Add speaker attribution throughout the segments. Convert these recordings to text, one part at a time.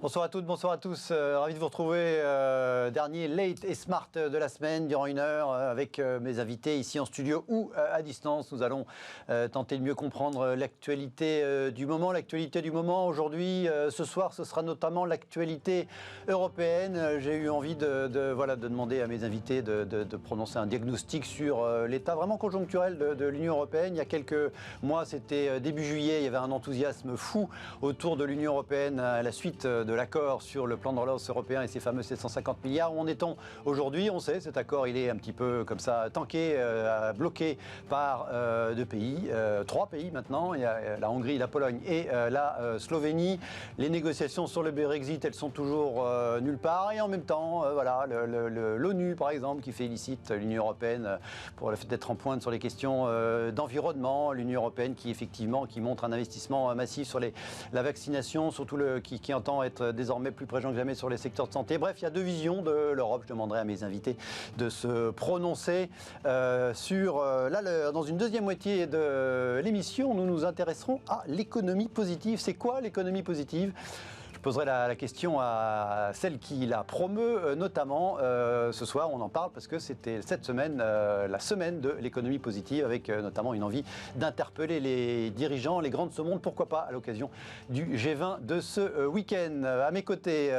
Speaker 1: Bonsoir à toutes, bonsoir à tous. Ravi de vous retrouver. Dernier Late et Smart de la semaine, durant une heure, avec mes invités ici en studio ou à distance. Nous allons tenter de mieux comprendre l'actualité du moment. L'actualité du moment aujourd'hui, ce soir, ce sera notamment l'actualité européenne. J'ai eu envie de demander à mes invités de prononcer un diagnostic sur l'état vraiment conjoncturel de l'Union européenne. Il y a quelques mois, c'était début juillet, il y avait un enthousiasme fou autour de l'Union européenne à la suite de l'accord sur le plan de relance européen et ces fameux 750 milliards. Où en est-on aujourd'hui? On sait, cet accord, il est un petit peu comme ça, tanké, bloqué par deux pays, trois pays maintenant. Il y a la Hongrie, la Pologne et la Slovénie. Les négociations sur le Brexit, elles sont toujours nulle part. Et en même temps, l'ONU, par exemple, qui félicite l'Union européenne pour le fait d'être en pointe sur les questions d'environnement. L'Union européenne qui montre un investissement massif sur la vaccination, surtout qui entend être désormais plus présent que jamais sur les secteurs de santé. Bref, il y a deux visions de l'Europe. Je demanderai à mes invités de se prononcer sur la leur. Dans une deuxième moitié de l'émission, nous nous intéresserons à l'économie positive. C'est quoi l'économie positive ? Je poserai la question à celle qui la promeut, notamment ce soir. On en parle parce que c'était cette semaine, la semaine de l'économie positive, avec notamment une envie d'interpeller les dirigeants, les grands de ce monde, pourquoi pas à l'occasion du G20 de ce week-end. À mes côtés,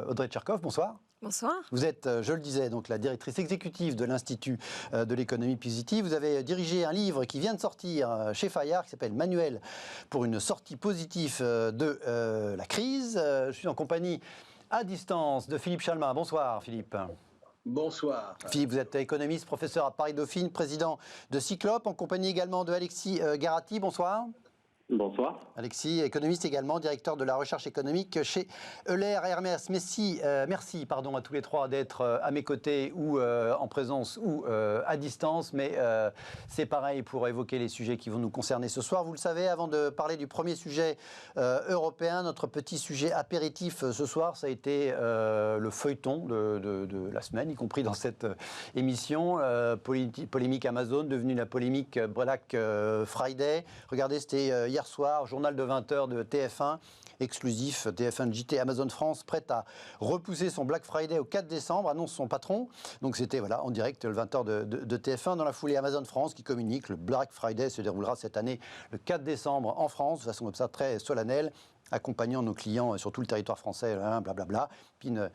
Speaker 1: Audrey Tcherkov, bonsoir.
Speaker 2: Bonsoir.
Speaker 1: Vous êtes, je le disais, donc la directrice exécutive de l'Institut de l'économie positive. Vous avez dirigé un livre qui vient de sortir chez Fayard qui s'appelle Manuel pour une sortie positive de la crise. Je suis en compagnie à distance de Philippe Chalmin. Bonsoir Philippe.
Speaker 3: Bonsoir.
Speaker 1: Philippe, vous êtes économiste, professeur à Paris-Dauphine, président de Cyclope, en compagnie également de Alexis Garati. Bonsoir.
Speaker 4: Bonsoir.
Speaker 1: Alexis, économiste également, directeur de la recherche économique chez Euler Hermès. Merci à tous les trois d'être à mes côtés ou en présence ou à distance. Mais c'est pareil pour évoquer les sujets qui vont nous concerner ce soir. Vous le savez, avant de parler du premier sujet européen, notre petit sujet apéritif ce soir, ça a été le feuilleton de la semaine, y compris dans cette émission. Polémique Amazon, devenue la polémique Black Friday. Regardez, c'était hier soir, journal de 20h de TF1, exclusif, TF1 JT, Amazon France, prête à repousser son Black Friday au 4 décembre, annonce son patron. Donc c'était en direct, le 20h de TF1. Dans la foulée, Amazon France qui communique, le Black Friday se déroulera cette année le 4 décembre en France, de façon comme ça très solennelle, accompagnant nos clients sur tout le territoire français, blablabla. Puis un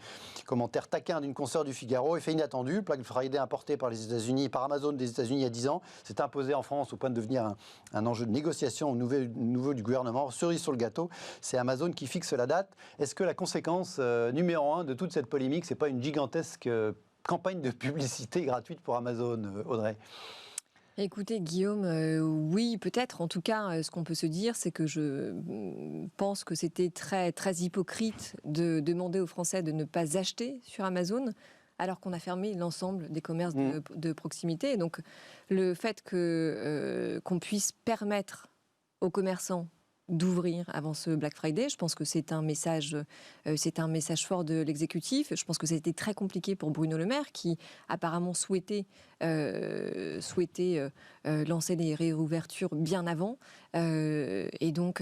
Speaker 1: commentaire taquin d'une consoeur du Figaro, effet inattendu, Black Friday importé par les États-Unis, par Amazon des États-Unis il y a 10 ans, s'est imposé en France au point de devenir un enjeu de négociation au niveau du gouvernement. Cerise sur le gâteau, c'est Amazon qui fixe la date. Est-ce que la conséquence numéro 1 de toute cette polémique, c'est pas une gigantesque campagne de publicité gratuite pour Amazon, Audrey ?
Speaker 2: Écoutez, Guillaume, oui, peut-être. En tout cas, ce qu'on peut se dire, c'est que je pense que c'était très, très hypocrite de demander aux Français de ne pas acheter sur Amazon, alors qu'on a fermé l'ensemble des commerces de proximité. Et donc, le fait qu'on puisse permettre aux commerçants d'ouvrir avant ce Black Friday, je pense que c'est un message fort de l'exécutif. Je pense que ça a été très compliqué pour Bruno Le Maire, qui apparemment souhaitait lancer les réouvertures bien avant. Et donc,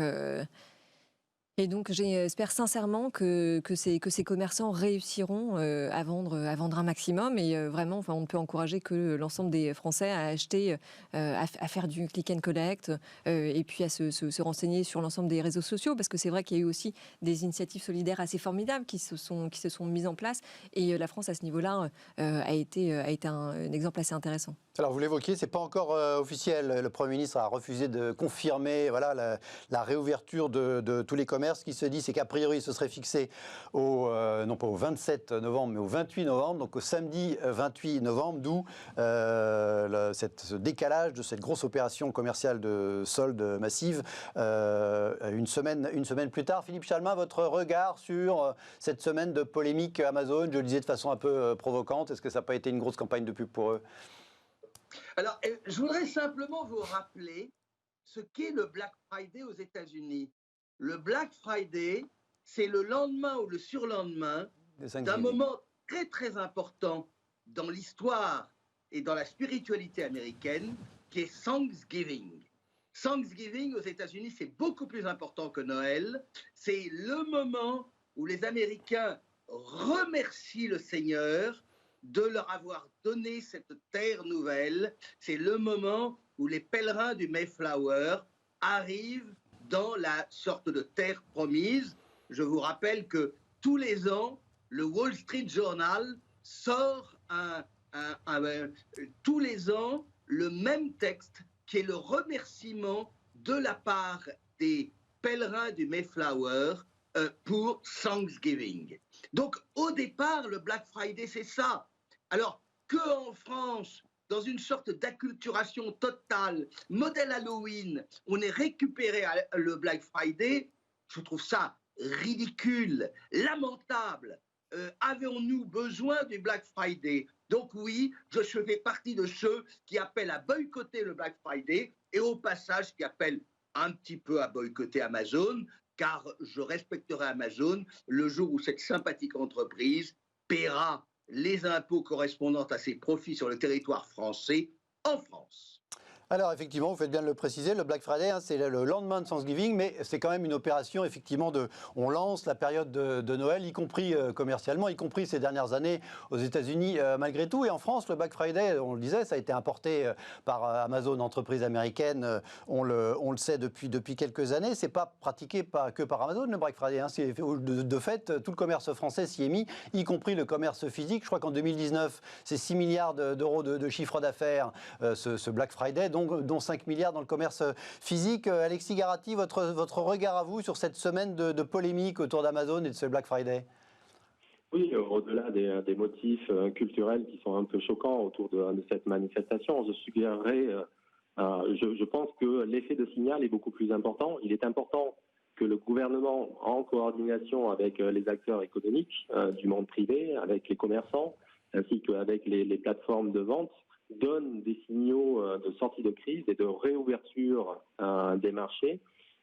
Speaker 2: j'espère sincèrement que ces commerçants réussiront à vendre un maximum. Et vraiment, on ne peut encourager que l'ensemble des Français à acheter, à faire du click and collect, et puis à se renseigner sur l'ensemble des réseaux sociaux, parce que c'est vrai qu'il y a eu aussi des initiatives solidaires assez formidables qui se sont mises en place. Et la France, à ce niveau-là, a été un exemple assez intéressant.
Speaker 1: Alors vous l'évoquiez, c'est pas encore officiel. Le Premier ministre a refusé de confirmer la réouverture de tous les commerces. Ce qui se dit, c'est qu'a priori, ce serait fixé non pas au 27 novembre, mais au 28 novembre, donc au samedi 28 novembre, d'où ce décalage de cette grosse opération commerciale de solde massive une semaine plus tard. Philippe Chalmin, votre regard sur cette semaine de polémique Amazon, je le disais de façon un peu provocante, est-ce que ça n'a pas été une grosse campagne de pub pour eux ?
Speaker 3: Alors, je voudrais simplement vous rappeler ce qu'est le Black Friday aux États-Unis. Le Black Friday, c'est le lendemain ou le surlendemain d'un moment très très important dans l'histoire et dans la spiritualité américaine, qui est Thanksgiving. Thanksgiving aux États-Unis, c'est beaucoup plus important que Noël. C'est le moment où les Américains remercient le Seigneur de leur avoir donné cette terre nouvelle. C'est le moment où les pèlerins du Mayflower arrivent dans la sorte de terre promise. Je vous rappelle que tous les ans, le Wall Street Journal sort tous les ans le même texte qui est le remerciement de la part des pèlerins du Mayflower pour Thanksgiving. Donc, au départ, le Black Friday, c'est ça. Alors, qu'en France, dans une sorte d'acculturation totale, modèle Halloween, on ait récupéré le Black Friday, je trouve ça ridicule, lamentable. Avons-nous besoin du Black Friday? Donc oui, je fais partie de ceux qui appellent à boycotter le Black Friday et au passage qui appellent un petit peu à boycotter Amazon, car je respecterai Amazon le jour où cette sympathique entreprise paiera les impôts correspondant à ses profits sur le territoire français en France.
Speaker 1: Alors effectivement, vous faites bien de le préciser, le Black Friday, c'est le lendemain de Thanksgiving, mais c'est quand même une opération effectivement on lance la période de Noël, y compris commercialement, y compris ces dernières années aux États-Unis malgré tout. Et en France, le Black Friday, on le disait, ça a été importé par Amazon, entreprise américaine, on le sait depuis quelques années. C'est pas pratiqué que par Amazon le Black Friday, c'est de fait tout le commerce français s'y est mis, y compris le commerce physique. Je crois qu'en 2019, c'est 6 milliards d'euros de chiffre d'affaires ce Black Friday, dont 5 milliards dans le commerce physique. Alexis Garatti, votre regard à vous sur cette semaine de polémique autour d'Amazon et de ce Black Friday?
Speaker 4: Oui, au-delà des motifs culturels qui sont un peu choquants autour de cette manifestation, je suggérerais, je pense que l'effet de signal est beaucoup plus important. Il est important que le gouvernement, en coordination avec les acteurs économiques du monde privé, avec les commerçants, ainsi qu'avec les plateformes de vente, donne des signaux de sortie de crise et de réouverture des marchés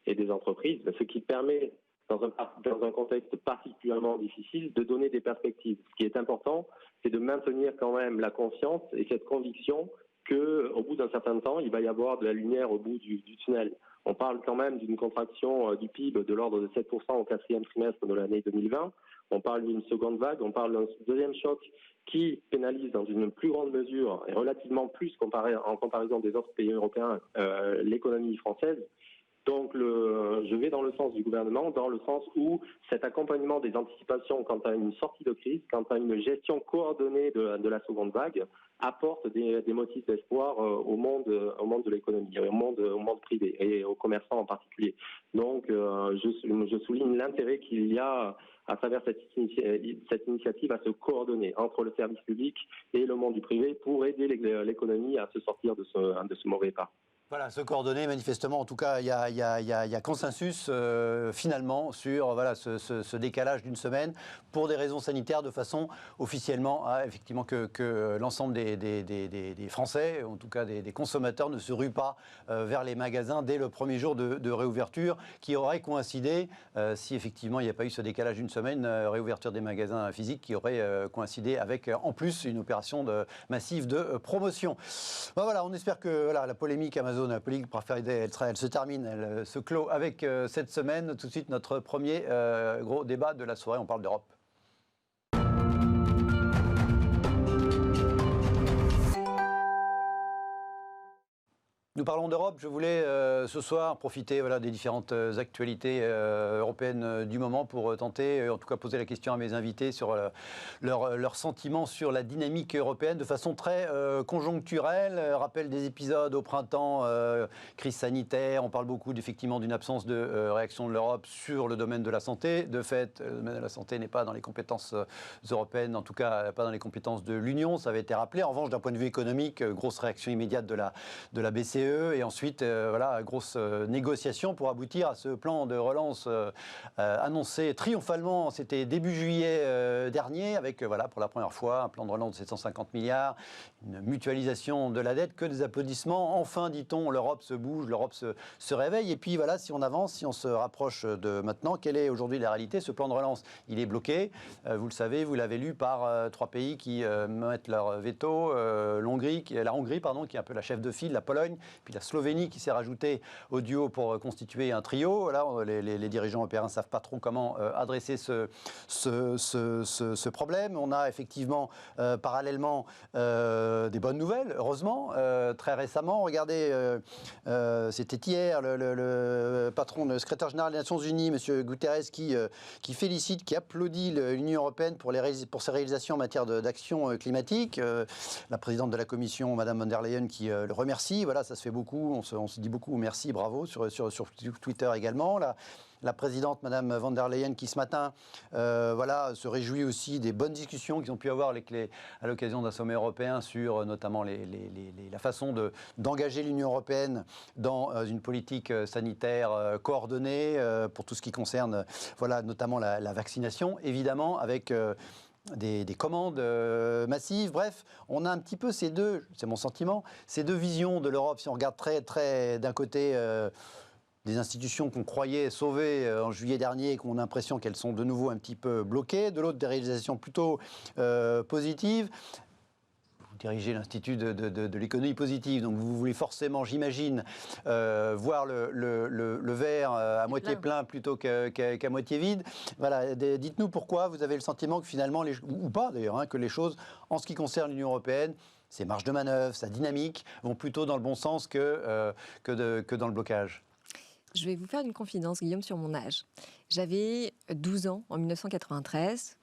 Speaker 4: et des entreprises, ce qui permet, dans un contexte particulièrement difficile, de donner des perspectives. Ce qui est important, c'est de maintenir quand même la confiance et cette conviction qu'au bout d'un certain temps, il va y avoir de la lumière au bout du tunnel. On parle quand même d'une contraction du PIB de l'ordre de 7% au quatrième trimestre de l'année 2020. On parle d'une seconde vague, on parle d'un deuxième choc qui pénalise dans une plus grande mesure et relativement plus en comparaison des autres pays européens l'économie française. Donc je vais dans le sens du gouvernement, dans le sens où cet accompagnement des anticipations quant à une sortie de crise, quant à une gestion coordonnée de la seconde vague, apporte des motifs d'espoir au monde de l'économie, au monde privé et aux commerçants en particulier. Donc je souligne l'intérêt qu'il y a à travers cette initiative à se coordonner entre le service public et le monde du privé pour aider l'économie à se sortir de ce mauvais pas.
Speaker 1: Voilà, se coordonner manifestement. En tout cas, il y a consensus finalement sur ce décalage d'une semaine pour des raisons sanitaires, de façon officiellement effectivement que l'ensemble des Français, en tout cas des consommateurs, ne se ruent pas vers les magasins dès le premier jour de réouverture, qui aurait coïncidé, si effectivement il n'y a pas eu ce décalage d'une semaine, réouverture des magasins physiques qui aurait coïncidé avec en plus une opération massive de promotion. Ben voilà, on espère que la polémique Amazon, la politique Black Friday, elle se termine, elle se clôt avec cette semaine. Tout de suite, notre premier gros débat de la soirée, on parle d'Europe. Nous parlons d'Europe. Je voulais ce soir profiter des différentes actualités européennes du moment pour tenter, en tout cas poser la question à mes invités sur leurs sentiments sur la dynamique européenne de façon très conjoncturelle. Rappel des épisodes au printemps, crise sanitaire. On parle beaucoup effectivement d'une absence de réaction de l'Europe sur le domaine de la santé. De fait, le domaine de la santé n'est pas dans les compétences européennes, en tout cas pas dans les compétences de l'Union. Ça avait été rappelé. En revanche, d'un point de vue économique, grosse réaction immédiate de la BCE. Et ensuite, grosse négociation pour aboutir à ce plan de relance annoncé triomphalement. C'était début juillet dernier, avec pour la première fois un plan de relance de 750 milliards, une mutualisation de la dette, que des applaudissements. Enfin, dit-on, l'Europe se bouge, l'Europe se réveille. Et puis si on avance, si on se rapproche de maintenant, quelle est aujourd'hui la réalité? Ce plan de relance, il est bloqué. Vous le savez, vous l'avez lu, par 3 pays qui mettent leur veto. La Hongrie, qui est un peu la chef de file, la Pologne, puis la Slovénie qui s'est rajoutée au duo pour constituer un trio. Voilà, les dirigeants européens ne savent pas trop comment adresser ce problème. On a effectivement parallèlement des bonnes nouvelles, heureusement. Très récemment, regardez, c'était hier, le patron, le secrétaire général des Nations Unies, M. Guterres, qui félicite, qui applaudit l'Union européenne pour ses réalisations en matière d'action climatique. La présidente de la Commission, Mme von der Leyen, qui le remercie. Voilà, ça se fait beaucoup. On se dit beaucoup merci, bravo, sur Twitter également. La présidente, Mme von der Leyen, qui ce matin se réjouit aussi des bonnes discussions qu'ils ont pu avoir à l'occasion d'un sommet européen sur notamment la façon d'engager l'Union européenne dans une politique sanitaire coordonnée pour tout ce qui concerne notamment la vaccination, évidemment, avec des commandes massives. Bref, on a un petit peu c'est mon sentiment, ces deux visions de l'Europe. Si on regarde très d'un côté des institutions qu'on croyait sauvées en juillet dernier et qu'on a l'impression qu'elles sont de nouveau un petit peu bloquées, de l'autre des réalisations plutôt positives. Vous dirigez l'Institut de l'économie positive, donc vous voulez forcément, j'imagine, voir le verre à moitié plein plutôt qu'à moitié vide. Voilà, dites-nous pourquoi vous avez le sentiment que finalement, ou pas d'ailleurs, que les choses, en ce qui concerne l'Union européenne, ses marges de manœuvre, sa dynamique, vont plutôt dans le bon sens que dans le blocage.
Speaker 2: Je vais vous faire une confidence, Guillaume, sur mon âge. J'avais 12 ans en 1993,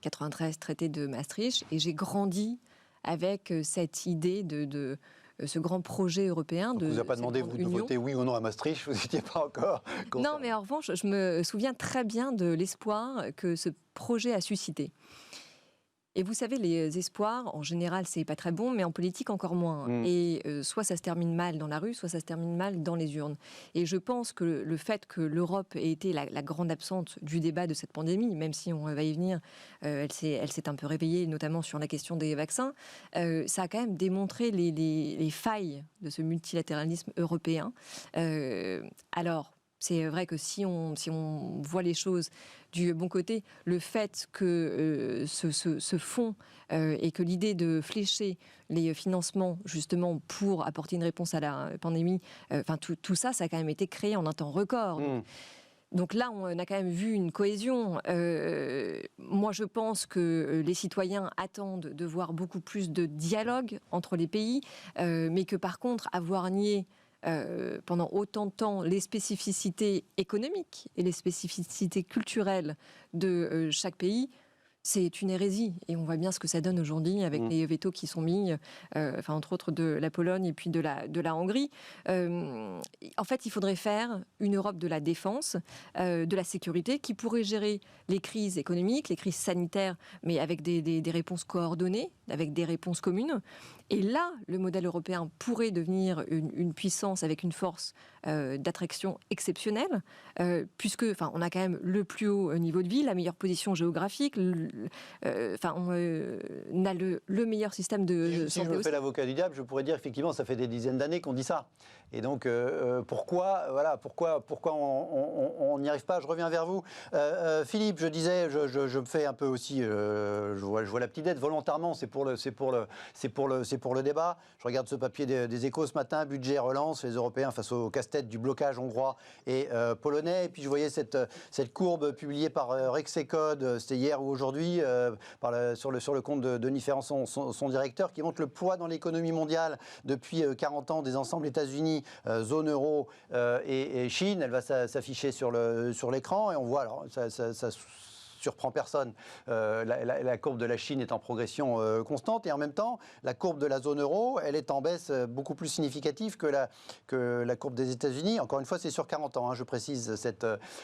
Speaker 2: traité de Maastricht, et j'ai grandi avec cette idée de ce grand projet européen.
Speaker 1: Donc vous n'avez pas demandé, vous, de voter oui ou non à Maastricht, vous n'étiez pas encore concerné.
Speaker 2: Non, mais en revanche, je me souviens très bien de l'espoir que ce projet a suscité. Et vous savez, les espoirs, en général, c'est pas très bon, mais en politique, encore moins. Et soit ça se termine mal dans la rue, soit ça se termine mal dans les urnes. Et je pense que le fait que l'Europe ait été la grande absente du débat de cette pandémie, même si on va y venir, elle s'est un peu réveillée, notamment sur la question des vaccins, ça a quand même démontré les failles de ce multilatéralisme européen. Alors, c'est vrai que si on voit les choses du bon côté, le fait que ce fonds et que l'idée de flécher les financements justement pour apporter une réponse à la pandémie, tout ça a quand même été créé en un temps record. Donc là, on a quand même vu une cohésion. Moi, je pense que les citoyens attendent de voir beaucoup plus de dialogue entre les pays, mais que par contre, avoir nié pendant autant de temps les spécificités économiques et les spécificités culturelles de chaque pays, c'est une hérésie. Et on voit bien ce que ça donne aujourd'hui avec les vétos qui sont mis, entre autres de la Pologne et puis de la Hongrie. En fait, il faudrait faire une Europe de la défense, de la sécurité, qui pourrait gérer les crises économiques, les crises sanitaires, mais avec des réponses coordonnées, avec des réponses communes. Et là, le modèle européen pourrait devenir une puissance avec une force d'attraction exceptionnelle, puisque, on a quand même le plus haut niveau de vie, la meilleure position géographique, on a le meilleur système de santé.
Speaker 1: Si je me fais l'avocat du diable, je pourrais dire effectivement, ça fait des dizaines d'années qu'on dit ça. Et donc, pourquoi on n'y arrive pas? Je reviens vers vous. Philippe, je disais, je me fais un peu aussi, je vois la petite dette volontairement, c'est pour le débat. Je regarde ce papier des Échos ce matin, budget relance, les Européens face au casse-tête du blocage hongrois et polonais. Et puis je voyais cette courbe publiée par Rexecode, c'était hier ou aujourd'hui, sur le compte de Denis Ferrand, son directeur, qui montre le poids dans l'économie mondiale depuis 40 ans des ensembles États-Unis, zone euro et Chine. Elle va s'afficher sur l'écran et on voit, alors ça surprend personne. La courbe de la Chine est en progression constante et en même temps, la courbe de la zone euro, elle est en baisse beaucoup plus significative que la courbe des États-Unis. Encore une fois, c'est sur 40 ans, je précise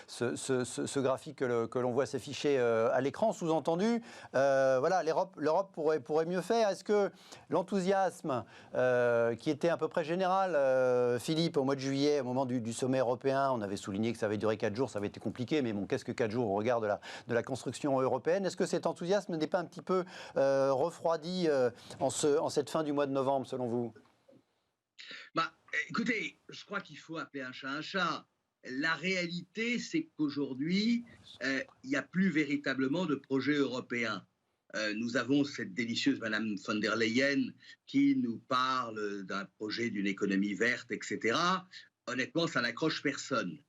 Speaker 1: ce graphique que l'on voit s'afficher à l'écran. Sous-entendu, l'Europe pourrait mieux faire. Est-ce que l'enthousiasme qui était à peu près général, Philippe, au mois de juillet, au moment du sommet européen, on avait souligné que ça avait duré 4 jours, ça avait été compliqué, mais bon, qu'est-ce que 4 jours au regard de la construction européenne? Est-ce que cet enthousiasme n'est pas un petit peu refroidi en cette fin du mois de novembre, selon vous?
Speaker 3: Écoutez, je crois qu'il faut appeler un chat un chat. La réalité, c'est qu'aujourd'hui, il n'y a plus véritablement de projet européen. Nous avons cette délicieuse Madame von der Leyen qui nous parle d'un projet d'une économie verte, etc. Honnêtement, ça n'accroche personne.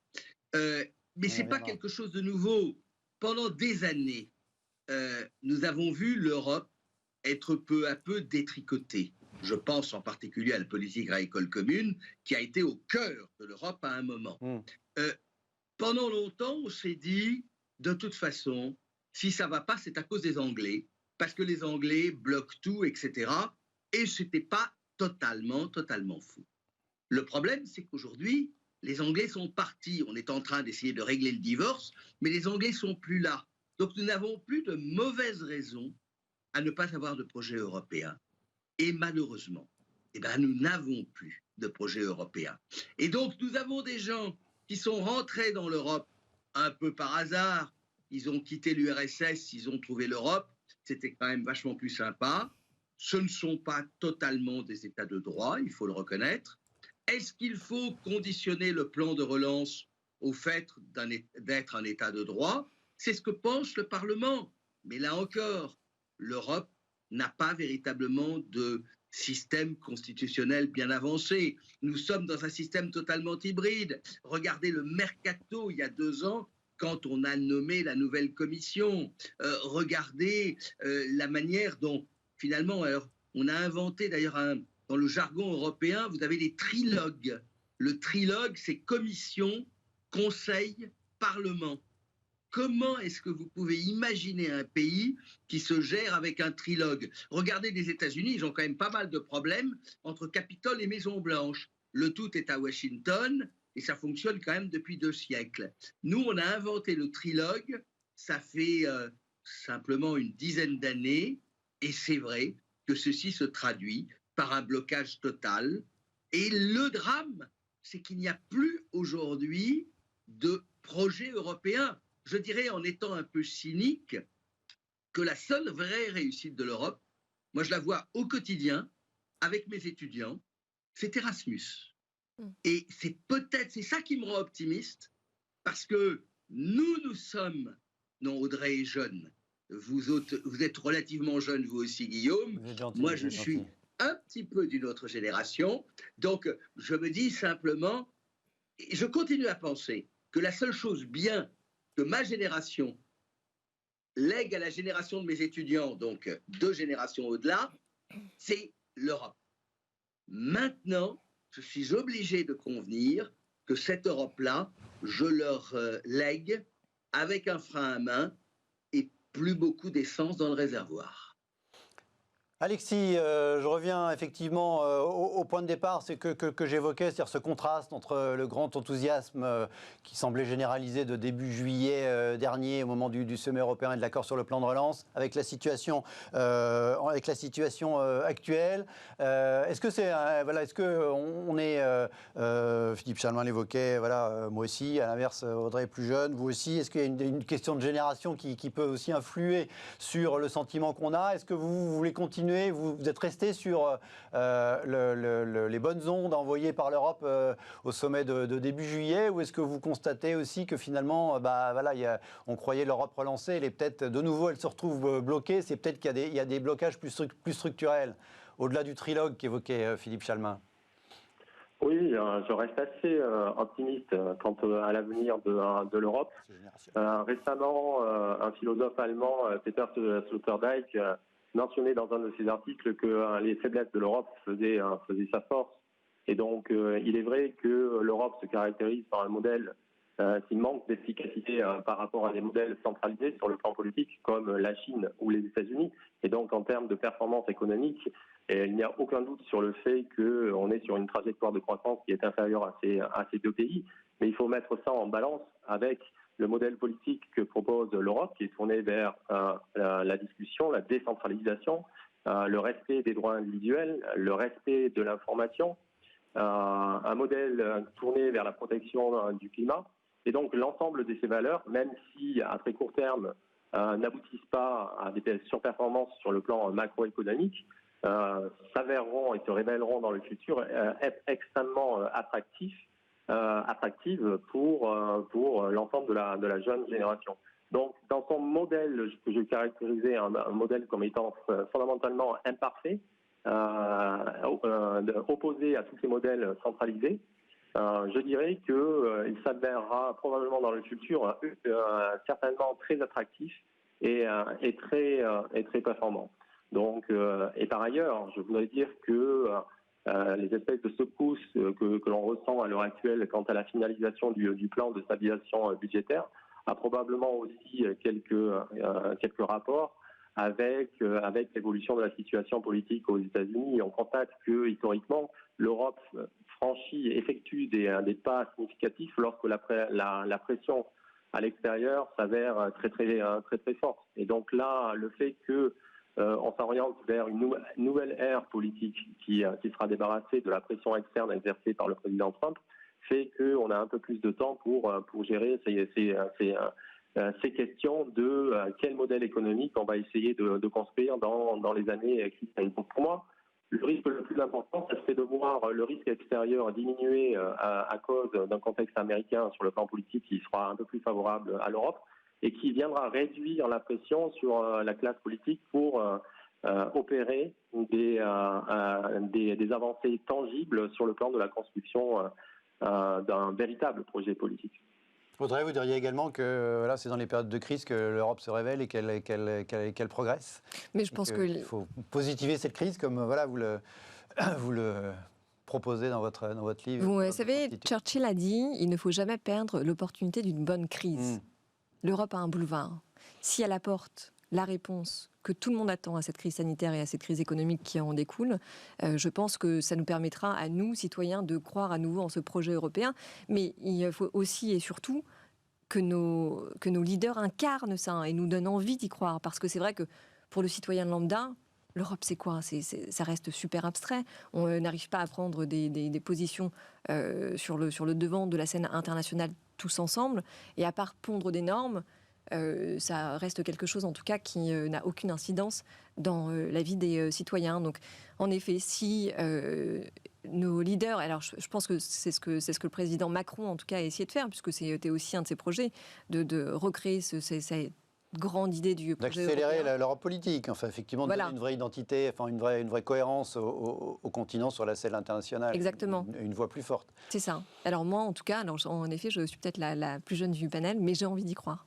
Speaker 3: Mais ce n'est pas quelque chose de nouveau. Pendant des années, nous avons vu l'Europe être peu à peu détricotée. Je pense en particulier à la politique agricole commune qui a été au cœur de l'Europe à un moment. Pendant longtemps, on s'est dit, de toute façon, si ça ne va pas, c'est à cause des Anglais, parce que les Anglais bloquent tout, etc. Et ce n'était pas totalement fou. Le problème, c'est qu'aujourd'hui, les Anglais sont partis. On est en train d'essayer de régler le divorce, mais les Anglais sont plus là. Donc nous n'avons plus de mauvaises raisons à ne pas avoir de projet européen. Et malheureusement, nous n'avons plus de projet européen. Et donc nous avons des gens qui sont rentrés dans l'Europe un peu par hasard. Ils ont quitté l'URSS, ils ont trouvé l'Europe. C'était quand même vachement plus sympa. Ce ne sont pas totalement des États de droit, il faut le reconnaître. Est-ce qu'il faut conditionner le plan de relance au fait d'être un État de droit? C'est ce que pense le Parlement. Mais là encore, l'Europe n'a pas véritablement de système constitutionnel bien avancé. Nous sommes dans un système totalement hybride. Regardez le mercato il y a 2 ans, quand on a nommé la nouvelle commission. Regardez la manière dont, finalement, on a inventé d'ailleurs dans le jargon européen, vous avez les trilogues. Le trilogue, c'est commission, conseil, parlement. Comment est-ce que vous pouvez imaginer un pays qui se gère avec un trilogue? Regardez les États-Unis, ils ont quand même pas mal de problèmes entre Capitole et Maison-Blanche. Le tout est à Washington et ça fonctionne quand même depuis 2 siècles. Nous, on a inventé le trilogue, ça fait simplement une dizaine d'années et c'est vrai que ceci se traduit par un blocage total. Et le drame, c'est qu'il n'y a plus aujourd'hui de projet européen. Je dirais, en étant un peu cynique, que la seule vraie réussite de l'Europe, moi je la vois au quotidien, avec mes étudiants, c'est Erasmus. Et c'est ça qui me rend optimiste, parce que nous sommes, non, Audrey est jeune, vous êtes relativement jeune, vous aussi Guillaume, moi je suis un petit peu d'une autre génération, donc je me dis simplement, et je continue à penser que la seule chose bien que ma génération lègue à la génération de mes étudiants, donc 2 générations au-delà, c'est l'Europe. Maintenant, je suis obligé de convenir que cette Europe-là, je leur lègue avec un frein à main et plus beaucoup d'essence dans le réservoir.
Speaker 1: Alexis, je reviens effectivement au point de départ, c'est que j'évoquais, c'est-à-dire ce contraste entre le grand enthousiasme qui semblait généralisé de début juillet dernier au moment du sommet européen et de l'accord sur le plan de relance, avec la situation actuelle. Est-ce que c'est est-ce que on est Philippe Chalmin l'évoquait, moi aussi, à l'inverse, Audrey est plus jeune, vous aussi. Est-ce qu'il y a une question de génération qui peut aussi influer sur le sentiment qu'on a? Est-ce que vous voulez continuer? Vous êtes resté sur les bonnes ondes envoyées par l'Europe au sommet de début juillet, ou est-ce que vous constatez aussi que finalement, on croyait l'Europe relancée, elle est peut-être de nouveau, elle se retrouve bloquée, c'est peut-être qu'il y a des blocages plus structurels, au-delà du trilogue qu'évoquait Philippe Chalmin?
Speaker 4: Oui, je reste assez optimiste quant à l'avenir de l'Europe. Récemment, un philosophe allemand, Peter Sloterdijk, mentionné dans un de ses articles que les faiblesses de l'Europe faisaient sa force. Et donc, il est vrai que l'Europe se caractérise par un modèle qui manque d'efficacité par rapport à des modèles centralisés sur le plan politique, comme la Chine ou les États-Unis. Et donc, en termes de performance économique, il n'y a aucun doute sur le fait qu'on est sur une trajectoire de croissance qui est inférieure à ces 2 pays. Mais il faut mettre ça en balance avec le modèle politique que propose l'Europe, qui est tourné vers la discussion, la décentralisation, le respect des droits individuels, le respect de l'information, un modèle tourné vers la protection du climat. Et donc l'ensemble de ces valeurs, même si à très court terme n'aboutissent pas à des surperformances sur le plan macroéconomique, s'avèreront et se révéleront dans le futur être extrêmement attractifs attractive pour l'ensemble de la jeune génération. Donc, dans son modèle, que je caractérisais un modèle comme étant fondamentalement imparfait, opposé à tous ces modèles centralisés, je dirais qu'il s'avérera probablement dans le futur certainement très attractif et très performant. Donc, et par ailleurs, je voudrais dire que les espèces de secousses que l'on ressent à l'heure actuelle quant à la finalisation du plan de stabilisation budgétaire a probablement aussi quelques rapports avec l'évolution de la situation politique aux États-Unis. On constate que historiquement, l'Europe effectue des pas significatifs lorsque la pression à l'extérieur s'avère très forte. Et donc là, le fait que on s'oriente vers une nouvelle ère politique qui sera débarrassée de la pression externe exercée par le président Trump fait qu'on a un peu plus de temps pour gérer ces questions de quel modèle économique on va essayer de construire dans les années qui viennent. Pour moi, le risque le plus important, c'est de voir le risque extérieur diminuer à cause d'un contexte américain sur le plan politique qui sera un peu plus favorable à l'Europe et qui viendra réduire la pression sur la classe politique pour opérer des avancées tangibles sur le plan de la construction d'un véritable projet politique.
Speaker 1: Audrey, vous diriez également que c'est dans les périodes de crise que l'Europe se révèle et qu'elle progresse.
Speaker 2: Mais je pense
Speaker 1: qu'il faut positiver cette crise comme vous le proposez dans votre livre.
Speaker 2: Vous savez, Churchill a dit « Il ne faut jamais perdre l'opportunité d'une bonne crise ». L'Europe a un boulevard. Si elle apporte la réponse que tout le monde attend à cette crise sanitaire et à cette crise économique qui en découle, je pense que ça nous permettra à nous, citoyens, de croire à nouveau en ce projet européen. Mais il faut aussi et surtout que nos leaders incarnent ça et nous donnent envie d'y croire. Parce que c'est vrai que pour le citoyen lambda, l'Europe, c'est quoi ? Ça reste super abstrait. On n'arrive pas à prendre des positions sur le devant de la scène internationale tous ensemble. Et à part pondre des normes, ça reste quelque chose, en tout cas, qui n'a aucune incidence dans la vie des citoyens. Donc, en effet, si nos leaders... Alors, je pense que c'est ce que le président Macron, en tout cas, a essayé de faire, puisque c'était aussi un de ses projets, de recréer cette grande idée du projet
Speaker 1: d'accélérer
Speaker 2: européen.
Speaker 1: l'Europe politique, enfin effectivement de donner une vraie identité, enfin une vraie cohérence au continent sur la scène internationale.
Speaker 2: Exactement.
Speaker 1: Une voix plus forte.
Speaker 2: C'est ça. Alors moi, en tout cas, en effet, je suis peut-être la plus jeune du panel, mais j'ai envie d'y croire.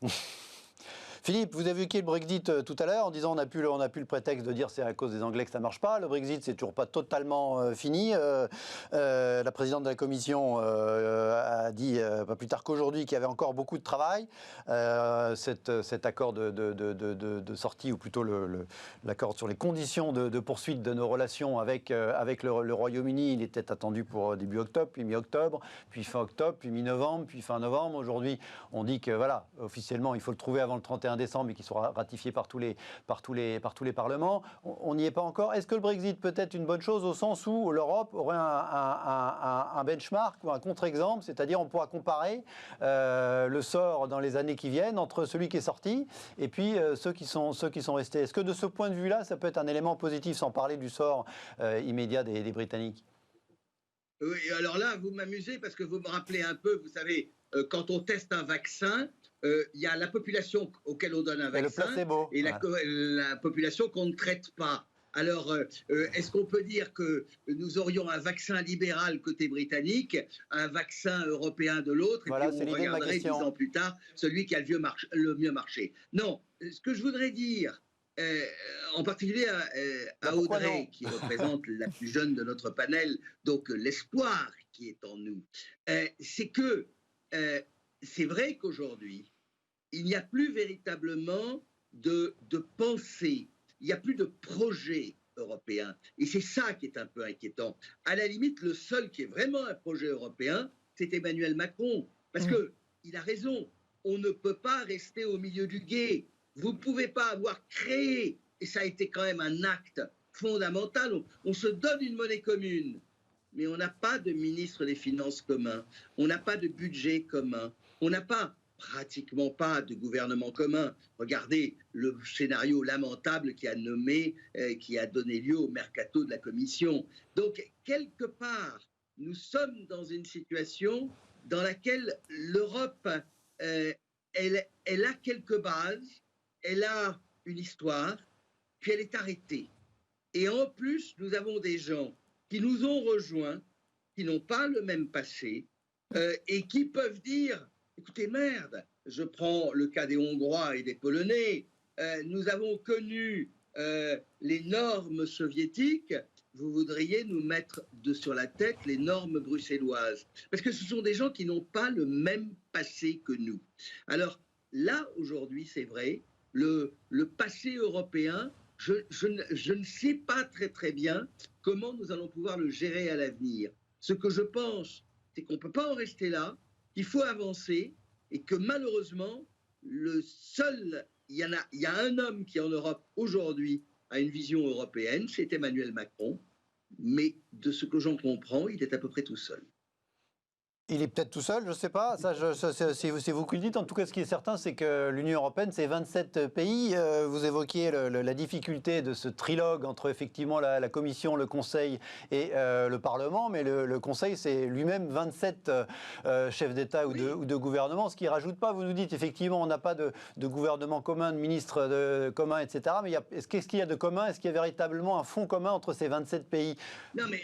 Speaker 1: Philippe, vous évoquiez le Brexit tout à l'heure en disant on a pu le prétexte de dire c'est à cause des Anglais que ça ne marche pas. Le Brexit, c'est toujours pas totalement fini. La présidente de la Commission a dit pas plus tard qu'aujourd'hui qu'il y avait encore beaucoup de travail. Cet accord de sortie, ou plutôt l'accord sur les conditions de poursuite de nos relations avec le Royaume-Uni, il était attendu pour début octobre, puis mi-octobre, puis fin octobre, puis mi-novembre, puis fin novembre. Aujourd'hui, on dit que voilà, officiellement, il faut le trouver avant le 31 décembre et qu'il sera ratifié par tous les parlements. On n'y est pas encore. Est-ce que le Brexit peut être une bonne chose au sens où l'Europe aurait un benchmark ou un contre-exemple, c'est-à-dire on pourra comparer le sort dans les années qui viennent entre celui qui est sorti et puis ceux qui sont restés. Est-ce que de ce point de vue-là, ça peut être un élément positif, sans parler du sort immédiat des Britanniques ?
Speaker 3: Oui, alors là, vous m'amusez parce que vous me rappelez un peu, vous savez, quand on teste un vaccin, il y a la population auquel on donne un vaccin et la population qu'on ne traite pas. Alors, est-ce qu'on peut dire que nous aurions un vaccin libéral côté britannique, un vaccin européen de l'autre,
Speaker 1: voilà,
Speaker 3: et puis on regarderait 10 ans plus tard celui qui a le mieux marché? Non, ce que je voudrais dire, en particulier à Audrey, qui représente la plus jeune de notre panel, donc l'espoir qui est en nous, c'est que c'est vrai qu'aujourd'hui, il n'y a plus véritablement de pensée, il n'y a plus de projet européen. Et c'est ça qui est un peu inquiétant. À la limite, le seul qui est vraiment un projet européen, c'est Emmanuel Macron. Parce qu'il a raison, on ne peut pas rester au milieu du gué. Vous ne pouvez pas avoir créé, et ça a été quand même un acte fondamental, on se donne une monnaie commune, mais on n'a pas de ministre des Finances commun, on n'a pas de budget commun, on n'a pratiquement pas de gouvernement commun. Regardez le scénario lamentable qui a donné lieu au mercato de la Commission. Donc, quelque part, nous sommes dans une situation dans laquelle l'Europe, elle a quelques bases, elle a une histoire, puis elle est arrêtée. Et en plus, nous avons des gens qui nous ont rejoints, qui n'ont pas le même passé, et qui peuvent dire, écoutez, merde, je prends le cas des Hongrois et des Polonais, nous avons connu les normes soviétiques, vous voudriez nous mettre sur la tête les normes bruxelloises. Parce que ce sont des gens qui n'ont pas le même passé que nous. Alors là, aujourd'hui, c'est vrai, le passé européen, je ne sais pas très bien comment nous allons pouvoir le gérer à l'avenir. Ce que je pense, c'est qu'on ne peut pas en rester là, qu'il faut avancer et que malheureusement, il y a un homme qui en Europe aujourd'hui a une vision européenne, c'est Emmanuel Macron, mais de ce que j'en comprends, il est à peu près tout seul.
Speaker 1: Il est peut-être tout seul, je ne sais pas. C'est vous qui le dites. En tout cas, ce qui est certain, c'est que l'Union européenne, c'est 27 pays. Vous évoquiez la difficulté de ce trilogue entre effectivement la Commission, le Conseil et le Parlement. Mais le Conseil, c'est lui-même 27 chefs d'État ou de gouvernement. Ce qui ne rajoute pas, vous nous dites, effectivement, on n'a pas de gouvernement commun, de ministre commun, etc. Mais qu'est-ce qu'il y a de commun? Est-ce qu'il y a véritablement un fond commun entre ces 27 pays?
Speaker 3: Non, mais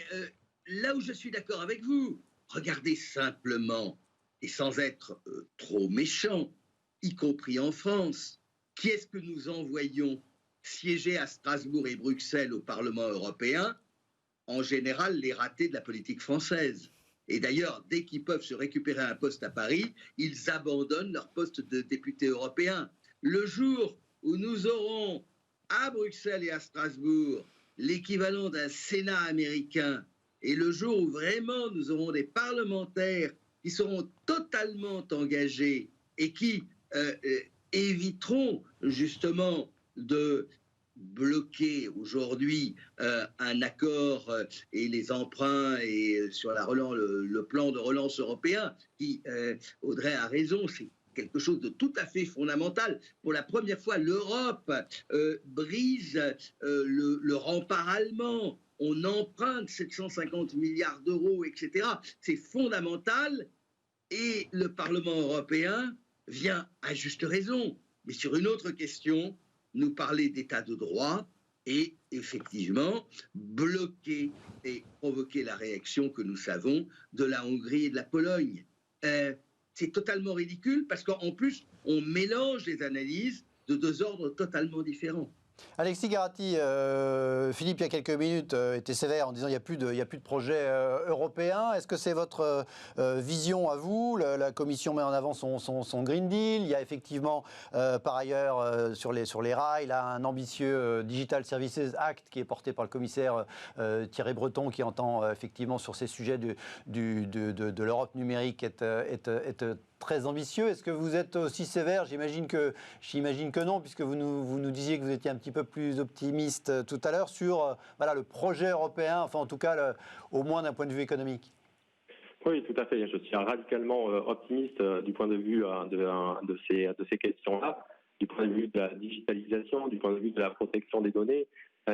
Speaker 3: là où je suis d'accord avec vous, regardez simplement, et sans être trop méchant, y compris en France, qui est-ce que nous envoyons siéger à Strasbourg et Bruxelles au Parlement européen? En général, les ratés de la politique française. Et d'ailleurs, dès qu'ils peuvent se récupérer un poste à Paris, ils abandonnent leur poste de député européen. Le jour où nous aurons à Bruxelles et à Strasbourg l'équivalent d'un Sénat américain, et le jour où vraiment nous aurons des parlementaires qui seront totalement engagés et qui éviteront justement de bloquer aujourd'hui un accord et les emprunts et sur le plan de relance européen, qui, Audrey a raison, c'est quelque chose de tout à fait fondamental. Pour la première fois, l'Europe brise le rempart allemand. On emprunte 750 milliards d'euros, etc. C'est fondamental. Et le Parlement européen vient, à juste raison, mais sur une autre question, nous parler d'état de droit et effectivement bloquer et provoquer la réaction que nous savons de la Hongrie et de la Pologne. C'est totalement ridicule parce qu'en plus, on mélange les analyses de deux ordres totalement différents.
Speaker 1: Alexis Garatti, Philippe, il y a quelques minutes, était sévère en disant qu'il n'y a plus de projet européen. Est-ce que c'est votre vision à vous? La Commission met en avant son Green Deal. Il y a effectivement, par ailleurs, sur les rails, là, un ambitieux Digital Services Act qui est porté par le commissaire Thierry Breton, qui entend effectivement sur ces sujets de l'Europe numérique être très ambitieux. Est-ce que vous êtes aussi sévère? J'imagine que non, puisque vous nous disiez que vous étiez un petit peu plus optimiste tout à l'heure sur le projet européen, enfin en tout cas au moins d'un point de vue économique.
Speaker 4: Oui, tout à fait. Je suis radicalement optimiste du point de vue de ces questions-là, du point de vue de la digitalisation, du point de vue de la protection des données.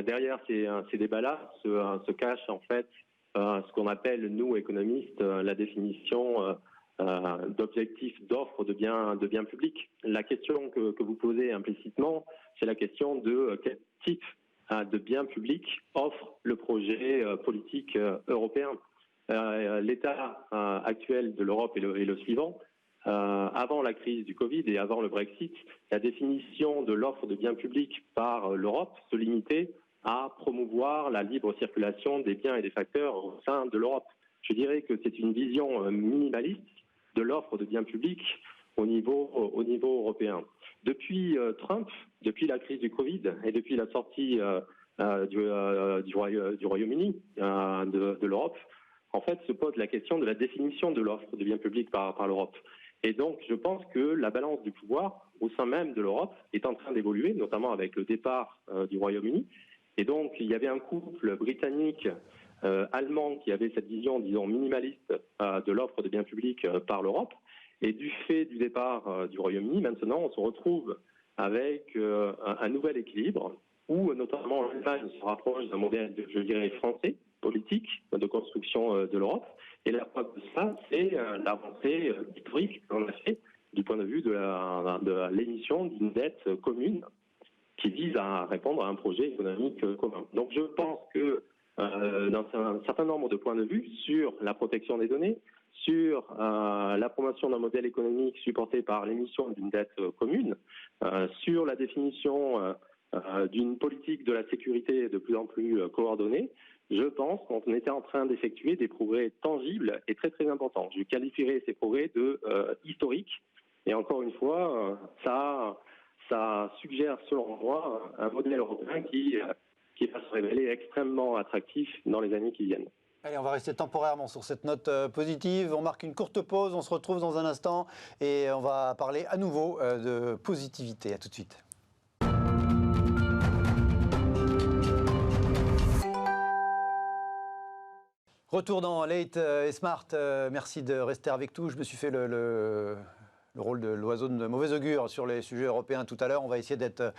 Speaker 4: Derrière ces débats-là se cache en fait ce qu'on appelle, nous, économistes, la définition d'objectifs d'offres de biens publics. La question que vous posez implicitement, c'est la question de quel type de biens publics offre le projet politique européen. L'état actuel de l'Europe est le suivant. Avant la crise du Covid et avant le Brexit, la définition de l'offre de biens publics par l'Europe se limitait à promouvoir la libre circulation des biens et des facteurs au sein de l'Europe. Je dirais que c'est une vision minimaliste de l'offre de biens publics au niveau européen. Depuis Trump, depuis la crise du Covid et depuis la sortie du Royaume-Uni de l'Europe, en fait, se pose la question de la définition de l'offre de biens publics par l'Europe. Et donc, je pense que la balance du pouvoir au sein même de l'Europe est en train d'évoluer, notamment avec le départ du Royaume-Uni. Et donc, il y avait un couple britannique allemand qui avait cette vision, disons, minimaliste de l'offre de biens publics par l'Europe. Et du fait du départ du Royaume-Uni, maintenant, on se retrouve avec un nouvel équilibre où, notamment, l'Allemagne se rapproche d'un modèle, je dirais, français, politique de construction de l'Europe. Et la preuve de ça, c'est l'avancée historique qu'on a fait du point de vue de l'émission d'une dette commune qui vise à répondre à un projet économique commun. Donc je pense que dans un certain nombre de points de vue sur la protection des données, sur la promotion d'un modèle économique supporté par l'émission d'une dette commune, sur la définition d'une politique de la sécurité de plus en plus coordonnée, je pense qu'on était en train d'effectuer des progrès tangibles et très très importants. Je qualifierais ces progrès de historiques. Et encore une fois, ça suggère, selon moi, un modèle européen qui va se révéler extrêmement attractif dans les années qui viennent.
Speaker 1: Allez, on va rester temporairement sur cette note positive. On marque une courte pause, on se retrouve dans un instant et on va parler à nouveau de positivité. À tout de suite. Retour dans Late et Smart. Merci de rester avec nous. Je me suis fait le rôle de l'oiseau de mauvais augure sur les sujets européens tout à l'heure. On va essayer d'être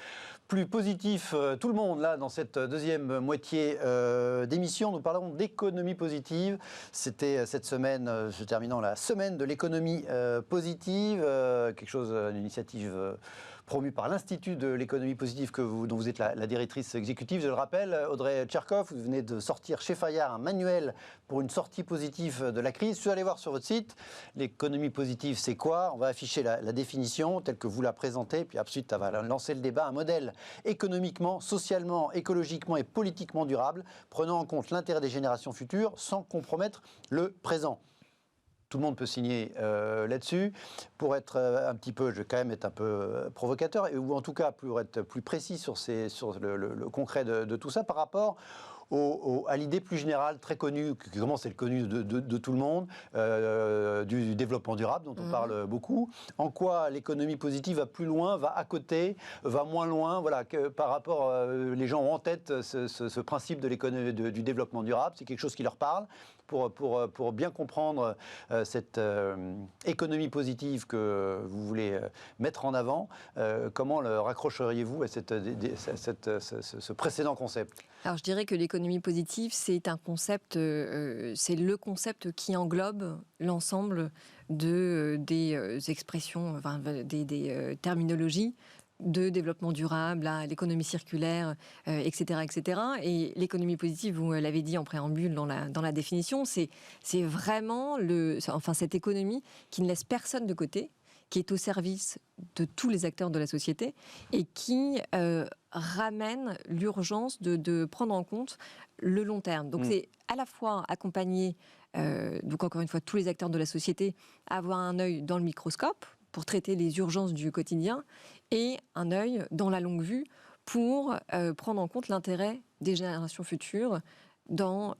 Speaker 1: plus positif, tout le monde, là, dans cette deuxième moitié d'émission. Nous parlerons d'économie positive. C'était cette semaine, se terminant la semaine de l'économie positive, quelque chose, une initiative promue par l'Institut de l'économie positive dont vous êtes la directrice exécutive. Je le rappelle, Audrey Tcherkov, vous venez de sortir chez Fayard un manuel pour une sortie positive de la crise. Je suis allé voir sur votre site, l'économie positive, c'est quoi? On va afficher la définition telle que vous la présentez, puis ensuite, ça va lancer le débat. Un modèle économiquement, socialement, écologiquement et politiquement durable, prenant en compte l'intérêt des générations futures sans compromettre le présent. Tout le monde peut signer là-dessus. Pour être un petit peu, je vais quand même être un peu provocateur, ou en tout cas pour être plus précis sur le concret de tout ça, par rapport à l'idée plus générale, très connue, qui commence à être connue de tout le monde, du développement durable, dont on parle beaucoup. En quoi l'économie positive va plus loin, va à côté, va moins loin, voilà, que par rapport, les gens ont en tête ce principe de l'économie, du développement durable, c'est quelque chose qui leur parle. Pour bien comprendre cette économie positive que vous voulez mettre en avant, comment le raccrocheriez-vous à ce précédent concept?
Speaker 2: Alors je dirais que l'économie positive, c'est un concept, c'est le concept qui englobe l'ensemble des expressions, enfin, des terminologies de développement durable, à l'économie circulaire, etc., etc. Et l'économie positive, vous l'avez dit en préambule dans la définition, c'est vraiment cette économie qui ne laisse personne de côté, qui est au service de tous les acteurs de la société et qui ramène l'urgence de prendre en compte le long terme. Donc c'est à la fois accompagner, donc encore une fois, tous les acteurs de la société, avoir un œil dans le microscope pour traiter les urgences du quotidien et un œil dans la longue vue pour prendre en compte l'intérêt des générations futures dans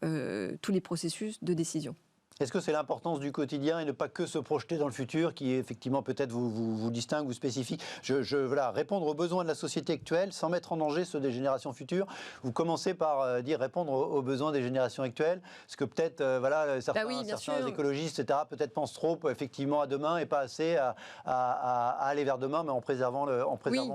Speaker 2: tous les processus de décision.
Speaker 1: Est-ce que c'est l'importance du quotidien et ne pas que se projeter dans le futur qui, effectivement, peut-être vous distingue ou spécifie? Voilà, répondre aux besoins de la société actuelle sans mettre en danger ceux des générations futures. Vous commencez par dire répondre aux besoins des générations actuelles, parce que peut-être certains écologistes, etc., peut-être pensent trop effectivement à demain et pas assez à aller vers demain, mais en préservant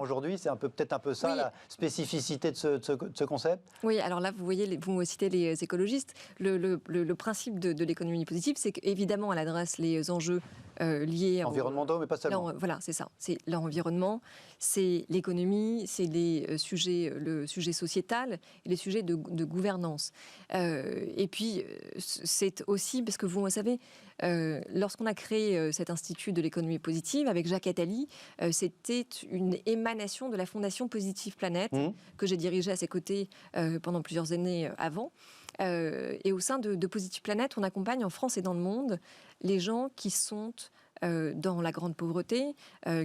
Speaker 1: aujourd'hui. C'est peut-être un peu ça la spécificité de ce concept.
Speaker 2: Oui, alors là, vous citez les écologistes. Le principe de l'économie positive, c'est qu'évidemment, elle adresse les enjeux liés
Speaker 1: environnementaux, mais pas seulement.
Speaker 2: Voilà, c'est ça. C'est l'environnement, c'est l'économie, c'est le sujet sociétal et les sujets de gouvernance. Et puis, c'est aussi, parce que vous savez, lorsqu'on a créé cet institut de l'économie positive avec Jacques Attali, c'était une émanation de la Fondation Positive Planète que j'ai dirigée à ses côtés pendant plusieurs années avant. Et au sein de Positive Planète, on accompagne en France et dans le monde les gens qui sont dans la grande pauvreté,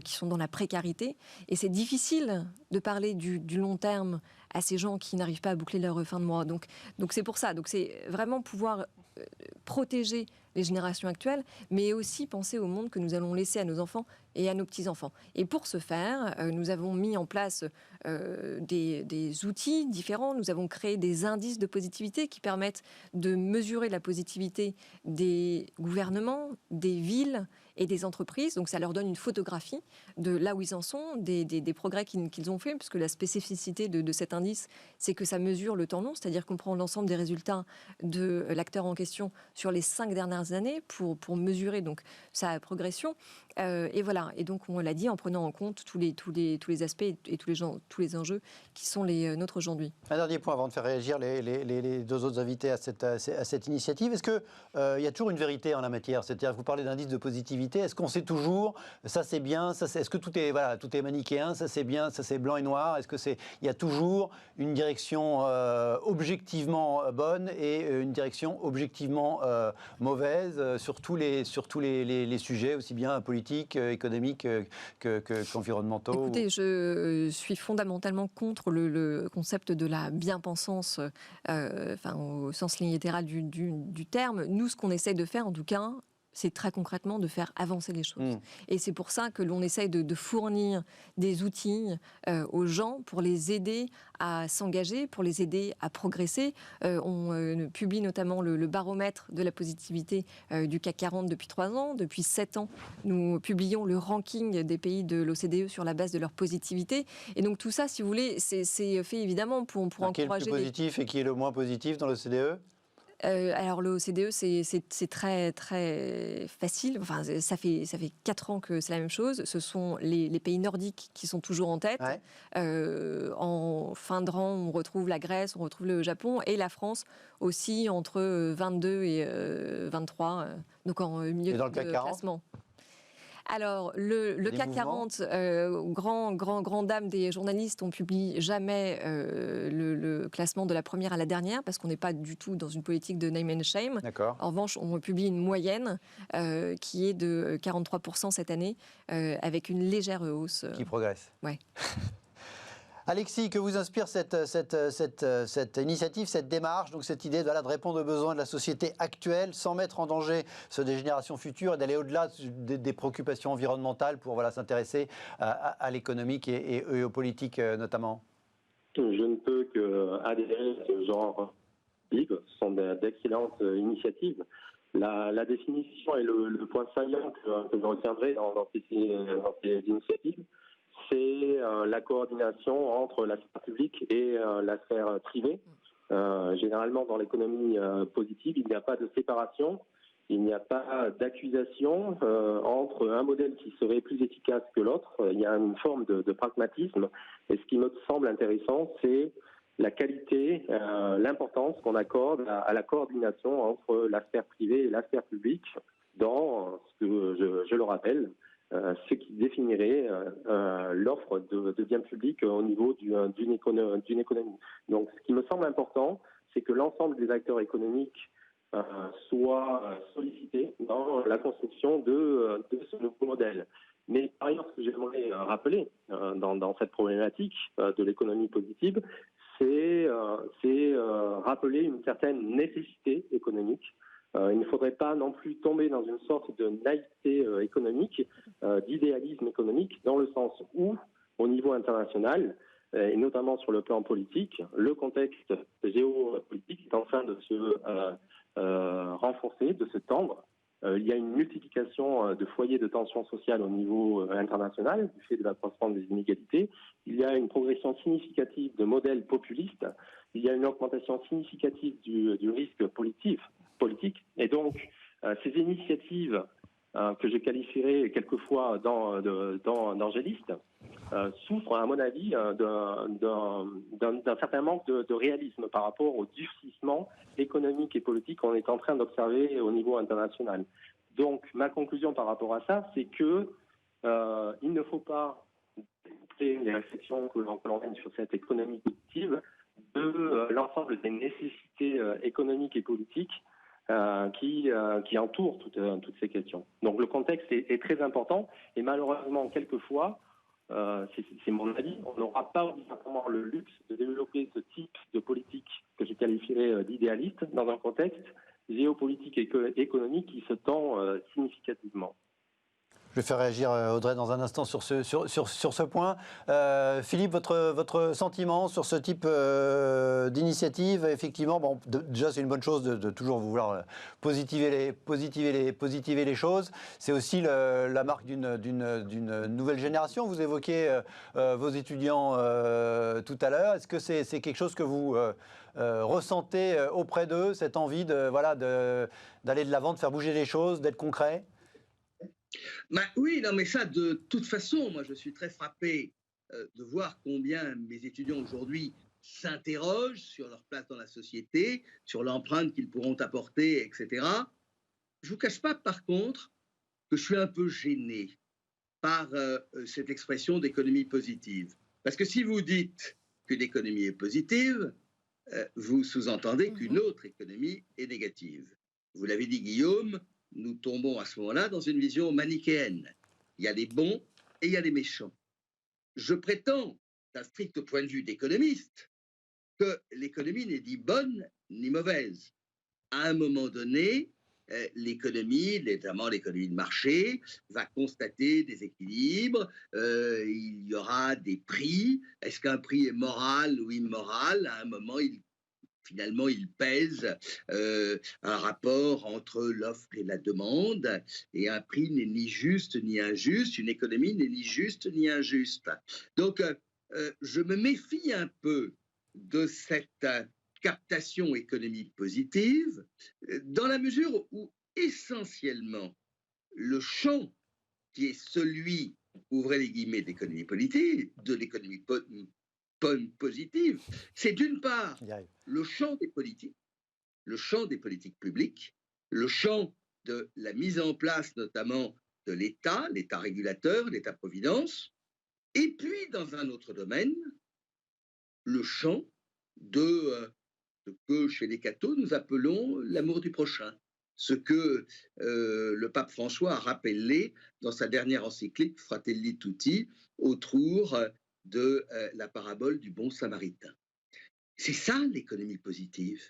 Speaker 2: qui sont dans la précarité. Et c'est difficile de parler du long terme à ces gens qui n'arrivent pas à boucler leur fin de mois. Donc c'est pour ça. Donc c'est vraiment pouvoir protéger les générations actuelles, mais aussi penser au monde que nous allons laisser à nos enfants et à nos petits-enfants. Et pour ce faire, nous avons mis en place des outils différents. Nous avons créé des indices de positivité qui permettent de mesurer la positivité des gouvernements, des villes et des entreprises. Donc ça leur donne une photographie de là où ils en sont, des progrès qu'ils ont fait, puisque la spécificité de cet indice, c'est que ça mesure le temps long, c'est-à-dire qu'on prend l'ensemble des résultats de l'acteur en question sur les 5 dernières années pour mesurer donc sa progression. Et voilà. Et donc, on l'a dit, en prenant en compte tous les aspects et tous les enjeux qui sont les nôtres aujourd'hui.
Speaker 1: Un dernier point avant de faire réagir les deux autres invités à cette initiative. Est-ce qu'il y a toujours une vérité en la matière? C'est-à-dire, vous parlez d'indice de positivité. Est-ce qu'on sait toujours, ça c'est bien, est-ce que tout est manichéen, ça c'est bien, ça c'est blanc et noir? Est-ce qu'il y a toujours une direction objectivement bonne et une direction objectivement mauvaise sur tous les sujets, aussi bien politiques, économiques qu'environnementaux?
Speaker 2: Écoutez, je suis fondamentalement contre le concept de la bien-pensance, au sens littéral du terme. Nous, ce qu'on essaie de faire, en tout cas, c'est très concrètement de faire avancer les choses. Et c'est pour ça que l'on essaye de fournir des outils aux gens pour les aider à s'engager, pour les aider à progresser. On publie notamment le baromètre de la positivité du CAC 40 depuis 3 ans. Depuis 7 ans, nous publions le ranking des pays de l'OCDE sur la base de leur positivité. Et donc tout ça, si vous voulez, c'est fait évidemment pour encourager...
Speaker 1: Qui est le plus positif et qui est le moins positif dans l'OCDE?
Speaker 2: Alors l'OCDE, c'est très très facile. Enfin, ça fait 4 ans que c'est la même chose. Ce sont les pays nordiques qui sont toujours en tête.
Speaker 1: Ouais.
Speaker 2: En fin de rang, on retrouve la Grèce, on retrouve le Japon et la France aussi entre 22 et 23, donc en milieu
Speaker 1: Et dans le CAC 40
Speaker 2: classement. Alors, le CAC 40, grand dame des journalistes, on publie jamais le classement de la première à la dernière, parce qu'on n'est pas du tout dans une politique de name and shame.
Speaker 1: D'accord.
Speaker 2: En revanche, on publie une moyenne qui est de 43% cette année, avec une légère hausse.
Speaker 1: Qui progresse.
Speaker 2: Ouais.
Speaker 1: Alexis, que vous inspire cette initiative, cette démarche, donc cette idée de répondre aux besoins de la société actuelle sans mettre en danger ceux des générations futures et d'aller au-delà des préoccupations environnementales pour s'intéresser à l'économique et aux politiques notamment?
Speaker 4: Je ne peux qu'adhérer à ce genre de livres. Ce sont d'excellentes initiatives. La définition et le point saillant que je retiendrai dans ces initiatives, c'est la coordination entre la sphère publique et la sphère privée. Généralement, dans l'économie positive, il n'y a pas de séparation, il n'y a pas d'accusation entre un modèle qui serait plus efficace que l'autre. Il y a une forme de pragmatisme. Et ce qui me semble intéressant, c'est la qualité, l'importance qu'on accorde à la coordination entre la sphère privée et la sphère publique dans ce que, je le rappelle, ce qui définirait l'offre de biens publics au niveau d'une économie. Donc, ce qui me semble important, c'est que l'ensemble des acteurs économiques soient sollicités dans la construction de ce nouveau modèle. Mais par ailleurs, ce que j'aimerais rappeler dans cette problématique de l'économie positive, c'est rappeler une certaine nécessité économique. Il ne faudrait pas non plus tomber dans une sorte de naïveté économique, d'idéalisme économique, dans le sens où, au niveau international, et notamment sur le plan politique, le contexte géopolitique est en train de se renforcer, de se tendre. Il y a une multiplication de foyers de tension sociale au niveau international, du fait de l'accroissement des inégalités. Il y a une progression significative de modèles populistes. Il y a une augmentation significative du risque politique. Et donc, ces initiatives que je qualifierais quelquefois d'angélistes souffrent, à mon avis, d'un certain manque de réalisme par rapport au durcissement économique et politique qu'on est en train d'observer au niveau international. Donc, ma conclusion par rapport à ça, c'est que il ne faut pas découpler les réflexions que l'on mène sur cette économie positive de l'ensemble des nécessités économiques et politiques qui entourent toutes ces questions. Donc le contexte est très important et malheureusement, quelquefois, c'est mon avis, on n'aura pas obligatoirement le luxe de développer ce type de politique que je qualifierais d'idéaliste dans un contexte géopolitique et économique qui se tend significativement.
Speaker 1: Je vais faire réagir Audrey dans un instant sur ce point. Philippe, votre sentiment sur ce type d'initiative, effectivement, bon, déjà c'est une bonne chose de toujours vouloir positiver les choses. C'est aussi la marque d'une nouvelle génération. Vous évoquez vos étudiants tout à l'heure. Est-ce que c'est quelque chose que vous ressentez auprès d'eux, cette envie d'aller de l'avant, de faire bouger les choses, d'être concret ?
Speaker 3: Oui, non, mais ça, de toute façon, moi, je suis très frappé de voir combien mes étudiants aujourd'hui s'interrogent sur leur place dans la société, sur l'empreinte qu'ils pourront apporter, etc. Je ne vous cache pas, par contre, que je suis un peu gêné par cette expression d'économie positive. Parce que si vous dites qu'une économie est positive, vous sous-entendez qu'une autre économie est négative. Vous l'avez dit, Guillaume, nous tombons à ce moment-là dans une vision manichéenne. Il y a les bons et il y a les méchants. Je prétends, d'un strict point de vue d'économiste, que l'économie n'est ni bonne ni mauvaise. À un moment donné, l'économie, notamment l'économie de marché, va constater des équilibres, il y aura des prix. Est-ce qu'un prix est moral ou immoral ? À un moment, finalement, il pèse un rapport entre l'offre et la demande, et un prix n'est ni juste ni injuste, une économie n'est ni juste ni injuste. Donc, je me méfie un peu de cette captation économique positive, dans la mesure où, essentiellement, le champ qui est celui, ouvrez les guillemets, d'économie politique, de l'économie positive, c'est d'une part le champ des politiques publiques, le champ de la mise en place notamment de l'État régulateur, l'État-providence, et puis dans un autre domaine, le champ de ce que chez les cathos nous appelons l'amour du prochain, ce que le pape François a rappelé dans sa dernière encyclique Fratelli Tutti autour de la parabole du bon samaritain. C'est ça l'économie positive.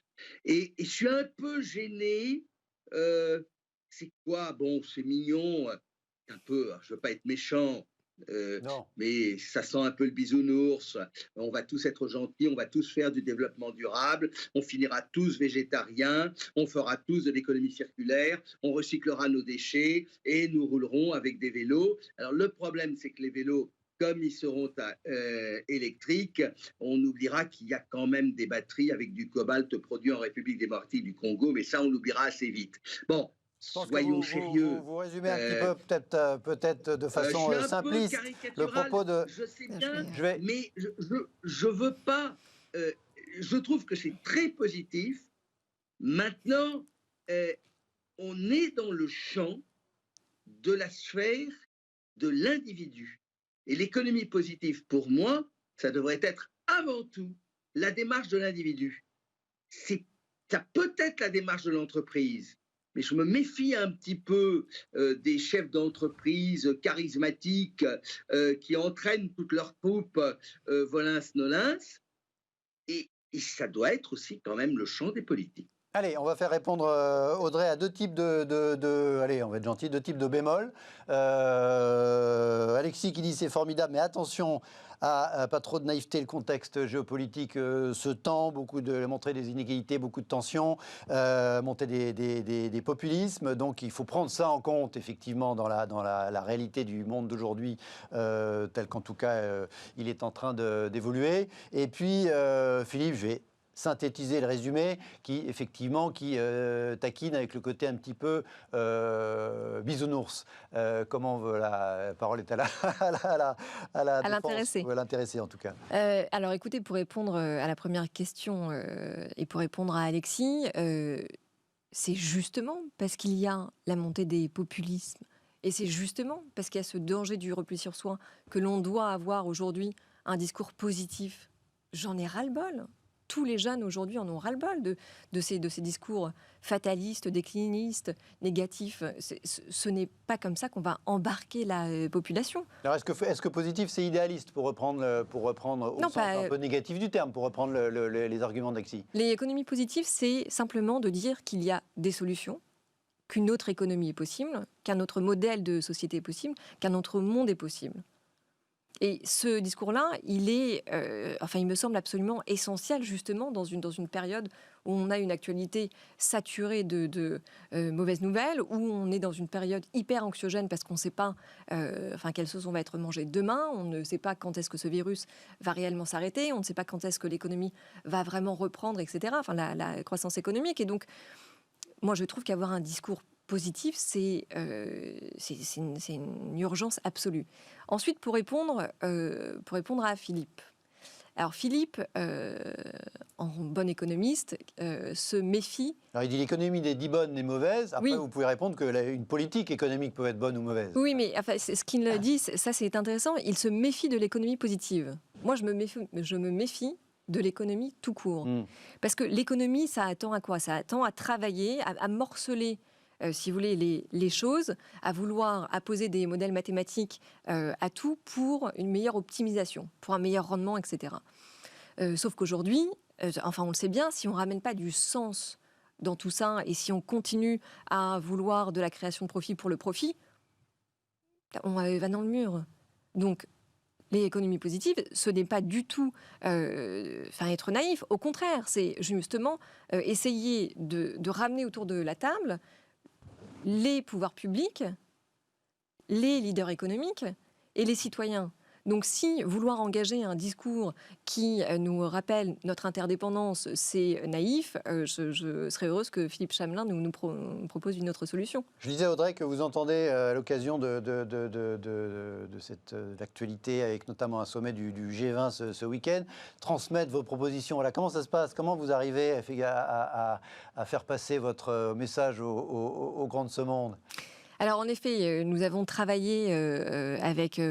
Speaker 3: Et je suis un peu gêné. C'est quoi ? Bon, c'est mignon, un peu, je ne veux pas être méchant, mais ça sent un peu le bisounours. On va tous être gentils, on va tous faire du développement durable, on finira tous végétariens, on fera tous de l'économie circulaire, on recyclera nos déchets et nous roulerons avec des vélos. Alors le problème, c'est que les vélos, comme ils seront électriques, on oubliera qu'il y a quand même des batteries avec du cobalt produit en République démocratique du Congo, mais ça, on l'oubliera assez vite. Bon, soyons sérieux.
Speaker 1: Vous résumez un petit peu, peut-être de façon simpliste, le propos de...
Speaker 3: Je sais bien, mais je veux pas... je trouve que c'est très positif. Maintenant, on est dans le champ de la sphère de l'individu. Et l'économie positive, pour moi, ça devrait être avant tout la démarche de l'individu. Ça peut être la démarche de l'entreprise, mais je me méfie un petit peu des chefs d'entreprise charismatiques qui entraînent toute leur troupe volins-nolins. Et ça doit être aussi quand même le champ des politiques.
Speaker 1: Allez, on va faire répondre Audrey à deux types allez, on va être gentil, deux types de bémols. Alexis qui dit c'est formidable, mais attention à pas trop de naïveté, le contexte géopolitique se tend, montrer des inégalités, beaucoup de tensions, monter des populismes, donc il faut prendre ça en compte effectivement dans la réalité du monde d'aujourd'hui, tel qu'en tout cas il est en train d'évoluer. Et puis Philippe, je vais synthétiser le résumé qui taquine avec le côté un petit peu bisounours. La parole est à
Speaker 2: l'intéressé.
Speaker 1: À l'intéressé en tout cas.
Speaker 2: Alors écoutez, pour répondre à la première question et pour répondre à Alexis, c'est justement parce qu'il y a la montée des populismes et c'est justement parce qu'il y a ce danger du repli sur soi que l'on doit avoir aujourd'hui un discours positif. J'en ai ras-le-bol. Tous les jeunes aujourd'hui en ont ras-le-bol de ces discours fatalistes, déclinistes, négatifs. Ce n'est pas comme ça qu'on va embarquer la population.
Speaker 1: Alors est-ce que positif, c'est idéaliste pour reprendre au sens un peu négatif du terme, pour reprendre les arguments d'Alexis ?
Speaker 2: L'économie positive, c'est simplement de dire qu'il y a des solutions qu'une autre économie est possible, qu'un autre modèle de société est possible, qu'un autre monde est possible. Et ce discours-là, il me semble absolument essentiel justement dans une période où on a une actualité saturée de mauvaises nouvelles, où on est dans une période hyper anxiogène parce qu'on ne sait pas quelle sauce on va être mangé demain, on ne sait pas quand est-ce que ce virus va réellement s'arrêter, on ne sait pas quand est-ce que l'économie va vraiment reprendre, etc., la croissance économique. Et donc, moi, je trouve qu'avoir un discours positif, c'est une urgence absolue. Ensuite, pour répondre à Philippe. Alors Philippe, en bon économiste, se méfie.
Speaker 1: Alors il dit l'économie n'est ni bonne ni mauvaise. Après,
Speaker 2: Oui.
Speaker 1: vous pouvez répondre qu'une politique économique peut être bonne ou mauvaise.
Speaker 2: Oui, mais ce qu'il dit, ça c'est intéressant, il se méfie de l'économie positive. Moi, je me méfie de l'économie tout court. Parce que l'économie, ça attend à quoi? Ça attend à travailler, à morceler, si vous voulez, les choses, à poser des modèles mathématiques à tout pour une meilleure optimisation, pour un meilleur rendement, etc. Sauf qu'aujourd'hui, on le sait bien, si on ne ramène pas du sens dans tout ça, et si on continue à vouloir de la création de profit pour le profit, on va dans le mur. Donc, les économies positives, ce n'est pas du tout être naïf. Au contraire, c'est justement essayer de ramener autour de la table les pouvoirs publics, les leaders économiques et les citoyens. Donc si vouloir engager un discours qui nous rappelle notre interdépendance, c'est naïf, je serais heureuse que Philippe Chamelin nous propose une autre solution.
Speaker 1: Je disais, Audrey, que vous entendez à l'occasion de cette actualité, avec notamment un sommet du G20 ce week-end, transmettre vos propositions. Voilà, comment ça se passe? Comment vous arrivez à faire passer votre message au grand de ce monde?
Speaker 2: Alors en effet, nous avons travaillé avec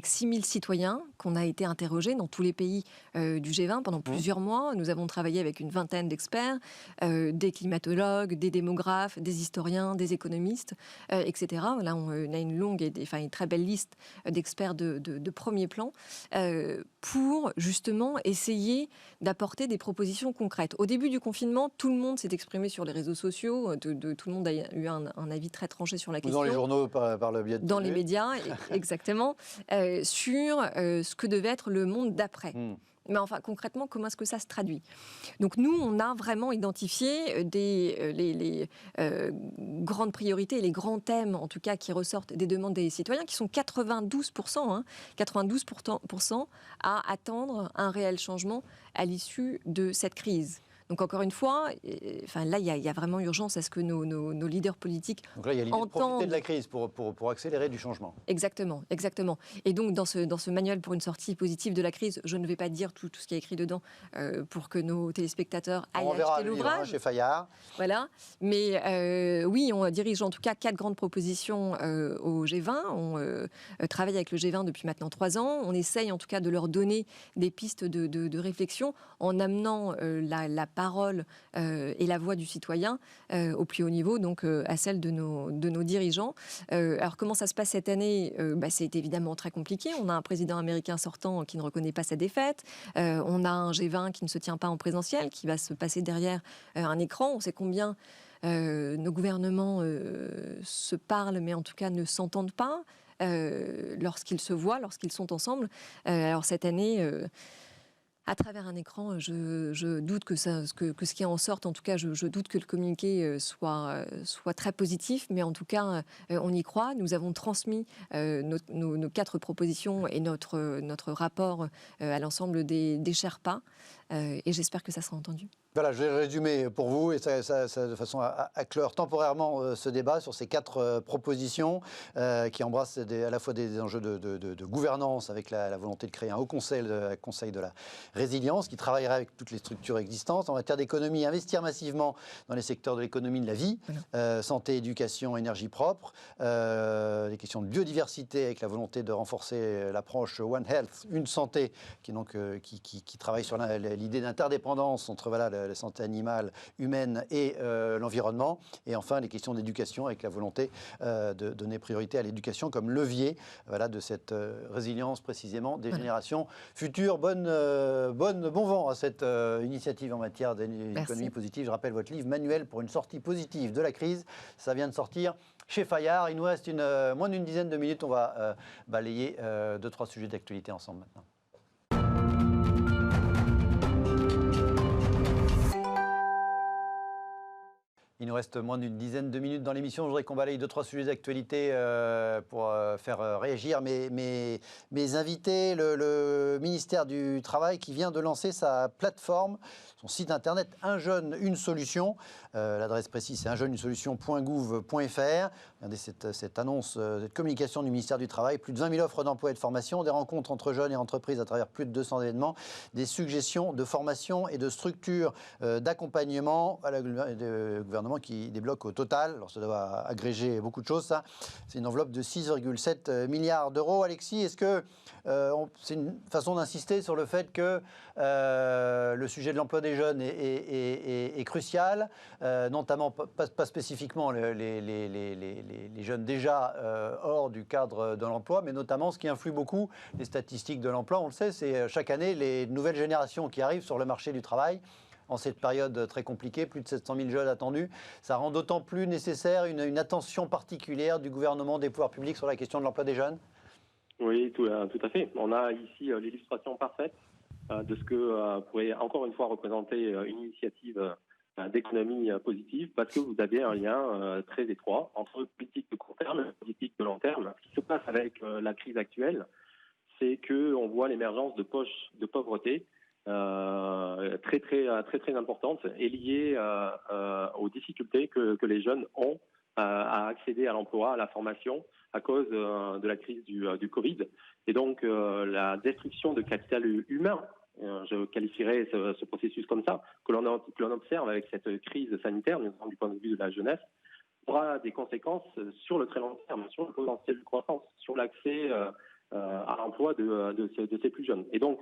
Speaker 2: 6000 citoyens qu'on a été interrogés dans tous les pays du G20 pendant plusieurs mois. Nous avons travaillé avec une vingtaine d'experts, des climatologues, des démographes, des historiens, des économistes, etc. Là, on a une longue et une très belle liste d'experts de premier plan pour justement essayer d'apporter des propositions concrètes. Au début du confinement, tout le monde s'est exprimé sur les réseaux sociaux, tout le monde a eu un avis très tranché sur la question.
Speaker 1: Dans les journaux, par le biais de
Speaker 2: Dans les médias, exactement, sur ce que devait être le monde d'après. Mais enfin, concrètement, comment est-ce que ça se traduit? Donc nous, on a vraiment identifié les grandes priorités, les grands thèmes, en tout cas, qui ressortent des demandes des citoyens, qui sont 92%, 92% à attendre un réel changement à l'issue de cette crise. Donc encore une fois, là, il y a vraiment urgence à ce que nos leaders politiques
Speaker 1: Donc là, il y a l'idée de profiter de la crise pour accélérer du changement.
Speaker 2: Exactement. Et donc, dans ce manuel pour une sortie positive de la crise, je ne vais pas dire tout ce qui est écrit dedans pour que nos téléspectateurs aillent acheter l'ouvrage.
Speaker 1: Chez Fayard.
Speaker 2: Voilà. Mais oui, on dirige en tout cas 4 grandes propositions au G20. On travaille avec le G20 depuis maintenant 3 ans. On essaye en tout cas de leur donner des pistes de réflexion en amenant la parole et la voix du citoyen au plus haut niveau, donc à celle de nos dirigeants. Alors comment ça se passe cette année? C'est évidemment très compliqué. On a un président américain sortant qui ne reconnaît pas sa défaite. On a un G20 qui ne se tient pas en présentiel, qui va se passer derrière un écran. On sait combien nos gouvernements se parlent, mais en tout cas ne s'entendent pas lorsqu'ils se voient, lorsqu'ils sont ensemble. Alors cette année... à travers un écran, je doute que ce qui en sorte, en tout cas, je doute que le communiqué soit très positif, mais en tout cas, on y croit. Nous avons transmis nos 4 propositions et notre rapport à l'ensemble des Sherpas, et j'espère que ça sera entendu.
Speaker 1: Voilà, je vais résumer pour vous, et ça de façon à clore temporairement ce débat sur ces 4 propositions qui embrassent à la fois des enjeux de gouvernance, avec la volonté de créer un haut conseil de la résilience, qui travaillerait avec toutes les structures existantes. En matière d'économie, investir massivement dans les secteurs de l'économie de la vie, santé, éducation, énergie propre, des questions de biodiversité, avec la volonté de renforcer l'approche One Health, une santé, qui travaille sur l'idée d'interdépendance entre la santé animale, humaine et l'environnement. Et enfin, les questions d'éducation avec la volonté de donner priorité à l'éducation comme levier de cette résilience précisément des générations futures. Bon vent à cette initiative en matière d'économie positive. Je rappelle votre livre Manuel pour une sortie positive de la crise. Ça vient de sortir chez Fayard. Il nous reste moins d'une dizaine de minutes. On va balayer 2-3 sujets d'actualité ensemble maintenant. Il nous reste moins d'une dizaine de minutes dans l'émission. Je voudrais qu'on balaye 2-3 sujets d'actualité pour faire réagir mes invités. Le ministère du Travail qui vient de lancer sa plateforme, son site internet Un jeune, une solution. L'adresse précise, c'est unjeune-une-solution.gouv.fr. Regardez cette annonce, cette communication du ministère du Travail. Plus de 20 000 offres d'emploi et de formation, des rencontres entre jeunes et entreprises à travers plus de 200 événements, des suggestions de formation et de structures d'accompagnement. Le gouvernement qui débloque au total, alors ça doit agréger beaucoup de choses, ça, c'est une enveloppe de 6,7 milliards d'euros. Alexis, est-ce que c'est une façon d'insister sur le fait que le sujet de l'emploi des jeunes est crucial, notamment pas spécifiquement les jeunes déjà hors du cadre de l'emploi, mais notamment ce qui influe beaucoup les statistiques de l'emploi, on le sait, c'est chaque année les nouvelles générations qui arrivent sur le marché du travail. En cette période très compliquée, plus de 700 000 jeunes attendus, ça rend d'autant plus nécessaire une attention particulière du gouvernement, des pouvoirs publics sur la question de l'emploi des jeunes.
Speaker 4: Oui, tout à fait. On a ici l'illustration parfaite de ce que pourrait encore une fois représenter une initiative d'économie positive, parce que vous avez un lien très étroit entre politique de court terme et politique de long terme. Ce qui se passe avec la crise actuelle, c'est qu'on voit l'émergence de poches de pauvreté très importante et liée aux difficultés que les jeunes ont à accéder à l'emploi, à la formation, à cause de la crise du Covid. Et donc, la destruction de capital humain, je qualifierais ce processus comme ça, que l'on observe avec cette crise sanitaire, notamment du point de vue de la jeunesse, aura des conséquences sur le très long terme, sur le potentiel de croissance, sur l'accès à l'emploi de ces plus jeunes. Et donc,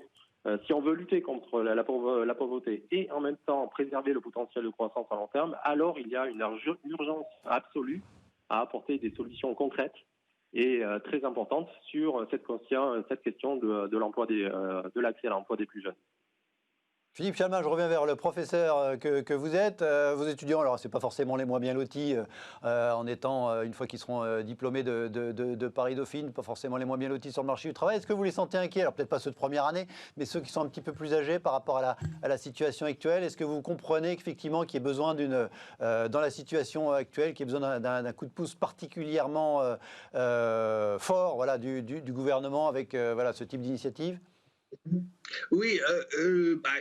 Speaker 4: si on veut lutter contre la pauvreté et en même temps préserver le potentiel de croissance à long terme, alors il y a une urgence absolue à apporter des solutions concrètes et très importantes sur cette question de l'emploi de l'accès à l'emploi des plus jeunes.
Speaker 1: Philippe Chalmin, je reviens vers le professeur que vous êtes. Vos étudiants, alors ce n'est pas forcément les moins bien lotis en étant, une fois qu'ils seront diplômés de Paris-Dauphine, pas forcément les moins bien lotis sur le marché du travail. Est-ce que vous les sentez inquiets? Alors peut-être pas ceux de première année, mais ceux qui sont un petit peu plus âgés par rapport à la situation actuelle. Est-ce que vous comprenez qu'effectivement qu'il y ait besoin dans la situation actuelle, qu'il y ait besoin d'un coup de pouce particulièrement fort du gouvernement avec ce type d'initiative?
Speaker 3: Oui,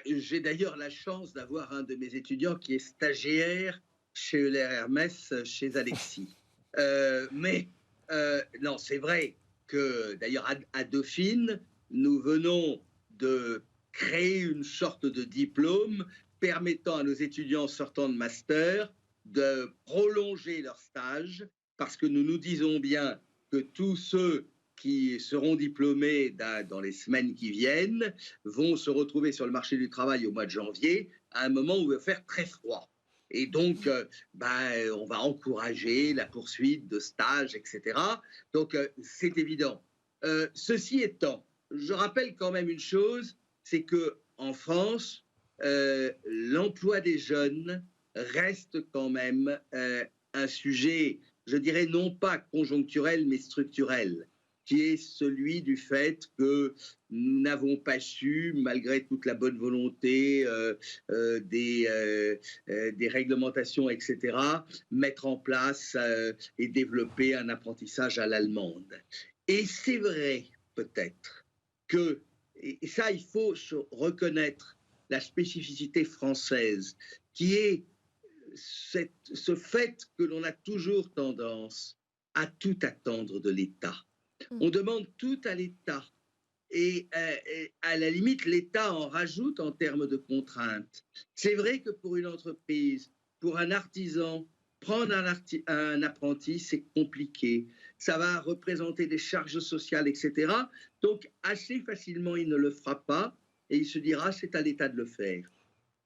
Speaker 3: j'ai d'ailleurs la chance d'avoir un de mes étudiants qui est stagiaire chez Euler Hermès, chez Alexis. Non, c'est vrai que d'ailleurs à Dauphine, nous venons de créer une sorte de diplôme permettant à nos étudiants sortant de master de prolonger leur stage, parce que nous nous disons bien que tous ceux qui seront diplômés dans les semaines qui viennent vont se retrouver sur le marché du travail au mois de janvier, à un moment où il va faire très froid. Et donc, on va encourager la poursuite de stages, etc. Donc, c'est évident. Ceci étant, je rappelle quand même une chose, c'est qu'en France, l'emploi des jeunes reste quand même un sujet, je dirais, non pas conjoncturel, mais structurel, qui est celui du fait que nous n'avons pas su, malgré toute la bonne volonté des réglementations, etc., mettre en place et développer un apprentissage à l'allemande. Et c'est vrai, peut-être, que, et ça, il faut reconnaître la spécificité française, qui est ce fait que l'on a toujours tendance à tout attendre de l'État. On demande tout à l'État. Et à la limite, l'État en rajoute en termes de contraintes. C'est vrai que pour une entreprise, pour un artisan, prendre un apprenti, c'est compliqué. Ça va représenter des charges sociales, etc. Donc, assez facilement, il ne le fera pas. et il se dira c'est à l'État de le faire.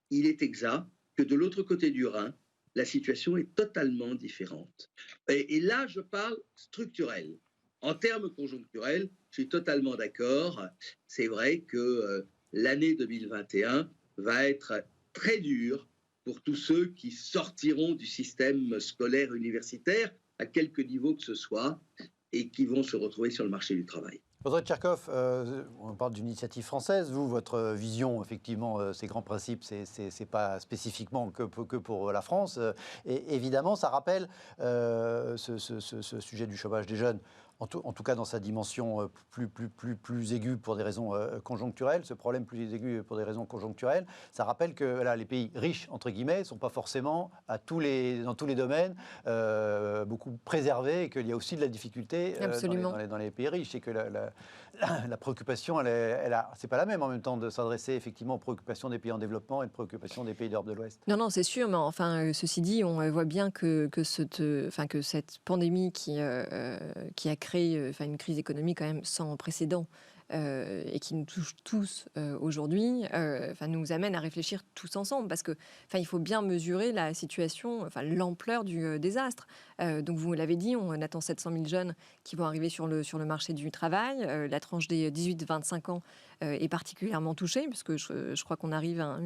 Speaker 3: Il est exact que de l'autre côté du Rhin, la situation est totalement différente. Et là, je parle structurel. En termes conjoncturels, je suis totalement d'accord. C'est vrai que l'année 2021 va être très dure pour tous ceux qui sortiront du système scolaire universitaire, à quelque niveau que ce soit, et qui vont se retrouver sur le marché du travail.
Speaker 1: Audrey Tcherkov, on parle d'une initiative française. Vous, votre vision, effectivement, ces grands principes, c'est pas spécifiquement que pour la France. Et évidemment, ça rappelle ce sujet du chômage des jeunes. En tout cas dans sa dimension plus aiguë pour des raisons conjoncturelles, ce problème plus aigu pour des raisons conjoncturelles, ça rappelle que là, les pays riches, entre guillemets, ne sont pas forcément dans tous les domaines beaucoup préservés et qu'il y a aussi de la difficulté dans les pays riches. Et que la préoccupation, c'est pas la même en même temps de s'adresser effectivement aux préoccupations des pays en développement et aux préoccupations des pays d'Europe de l'Ouest.
Speaker 2: Non, c'est sûr, mais enfin, ceci dit, on voit bien que cette pandémie qui a créé une crise économique quand même sans précédent et qui nous touche tous aujourd'hui, nous amène à réfléchir tous ensemble parce que il faut bien mesurer la situation, l'ampleur du désastre. Donc vous l'avez dit, on attend 700 000 jeunes qui vont arriver sur le marché du travail. La tranche des 18-25 ans est particulièrement touchée puisque je crois qu'on arrive à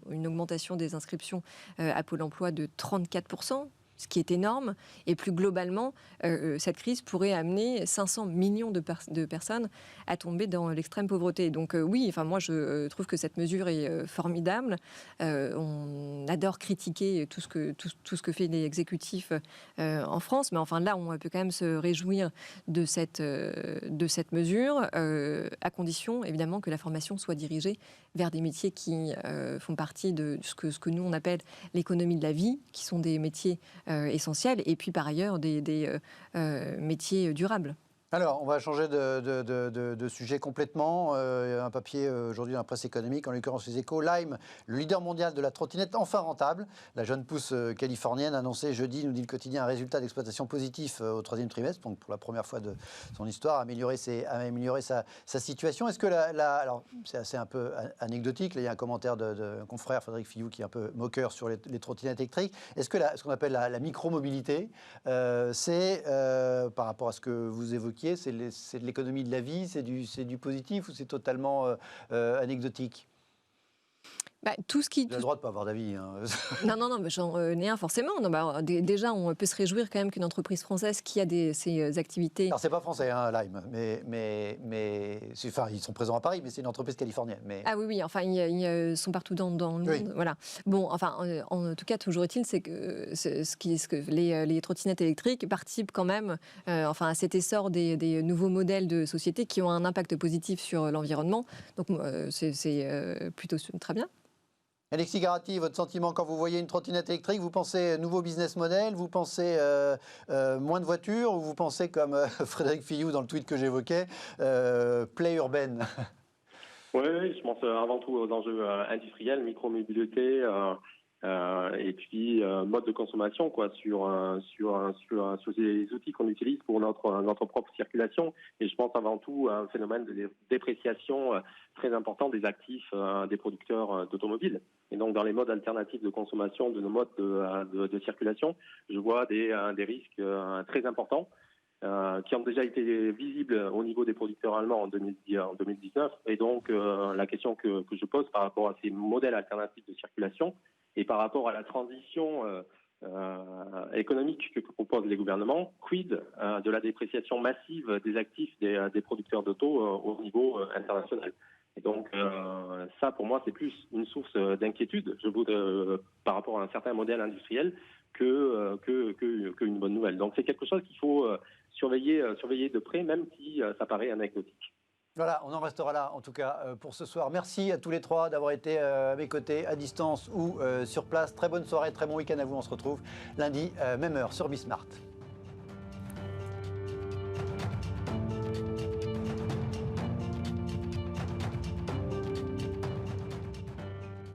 Speaker 2: une augmentation des inscriptions à Pôle emploi de 34%. Ce qui est énorme. Et plus globalement, cette crise pourrait amener 500 millions de personnes à tomber dans l'extrême pauvreté. Donc oui, moi je trouve que cette mesure est formidable. On adore critiquer tout ce que fait l'exécutif en France, mais enfin là, on peut quand même se réjouir de cette mesure, à condition évidemment que la formation soit dirigée vers des métiers qui font partie de ce que nous on appelle l'économie de la vie, qui sont des métiers essentiels, et puis par ailleurs des métiers durables.
Speaker 1: Alors, on va changer de sujet complètement. Un papier aujourd'hui dans la presse économique, en l'occurrence les Échos. Lime, le leader mondial de la trottinette, enfin rentable. La jeune pousse californienne a annoncé jeudi, nous dit le quotidien, un résultat d'exploitation positif au troisième trimestre, donc pour la première fois de son histoire, améliorer sa situation. Est-ce que alors c'est assez un peu anecdotique, là, il y a un commentaire de confrère Frédéric Fillou qui est un peu moqueur sur les trottinettes électriques. Est-ce que ce qu'on appelle la micromobilité, c'est par rapport à ce que vous évoquiez, c'est de l'économie de la vie, c'est du positif ou c'est totalement anecdotique ?
Speaker 2: Tout ce qui...
Speaker 1: J'ai le droit de ne pas avoir d'avis. Hein.
Speaker 2: Non, mais j'en ai un forcément. Déjà, on peut se réjouir quand même qu'une entreprise française qui a ses activités...
Speaker 1: Alors, c'est pas français, hein, Lime, mais ils sont présents à Paris, mais c'est une entreprise californienne. Mais...
Speaker 2: Ah oui, ils sont partout dans le monde. Voilà. Bon, en tout cas, toujours est-il, c'est que les trottinettes électriques participent quand même à cet essor des nouveaux modèles de société qui ont un impact positif sur l'environnement. Donc, c'est plutôt très bien.
Speaker 1: Alexis Garatti, votre sentiment quand vous voyez une trottinette électrique, vous pensez nouveau business model, vous pensez moins de voitures ou vous pensez comme Frédéric Fillou dans le tweet que j'évoquais, play urbaine?
Speaker 4: Oui, je pense avant tout aux enjeux industriels, micromobilité et puis mode de consommation sur les outils qu'on utilise pour notre propre circulation. Et je pense avant tout à un phénomène de dépréciation très important des actifs des producteurs d'automobiles. Et donc dans les modes alternatifs de consommation de nos modes de circulation, je vois des risques très importants qui ont déjà été visibles au niveau des producteurs allemands en 2019. Et donc la question que je pose par rapport à ces modèles alternatifs de circulation, et par rapport à la transition économique que proposent les gouvernements, quid de la dépréciation massive des actifs des producteurs d'auto au niveau international. Et donc ça, pour moi, c'est plus une source d'inquiétude par rapport à un certain modèle industriel qu'une bonne nouvelle. Donc c'est quelque chose qu'il faut surveiller de près, même si ça paraît anecdotique.
Speaker 1: Voilà, on en restera là, en tout cas, pour ce soir. Merci à tous les trois d'avoir été à mes côtés, à distance ou sur place. Très bonne soirée, très bon week-end à vous. On se retrouve lundi, même heure, sur Bismart.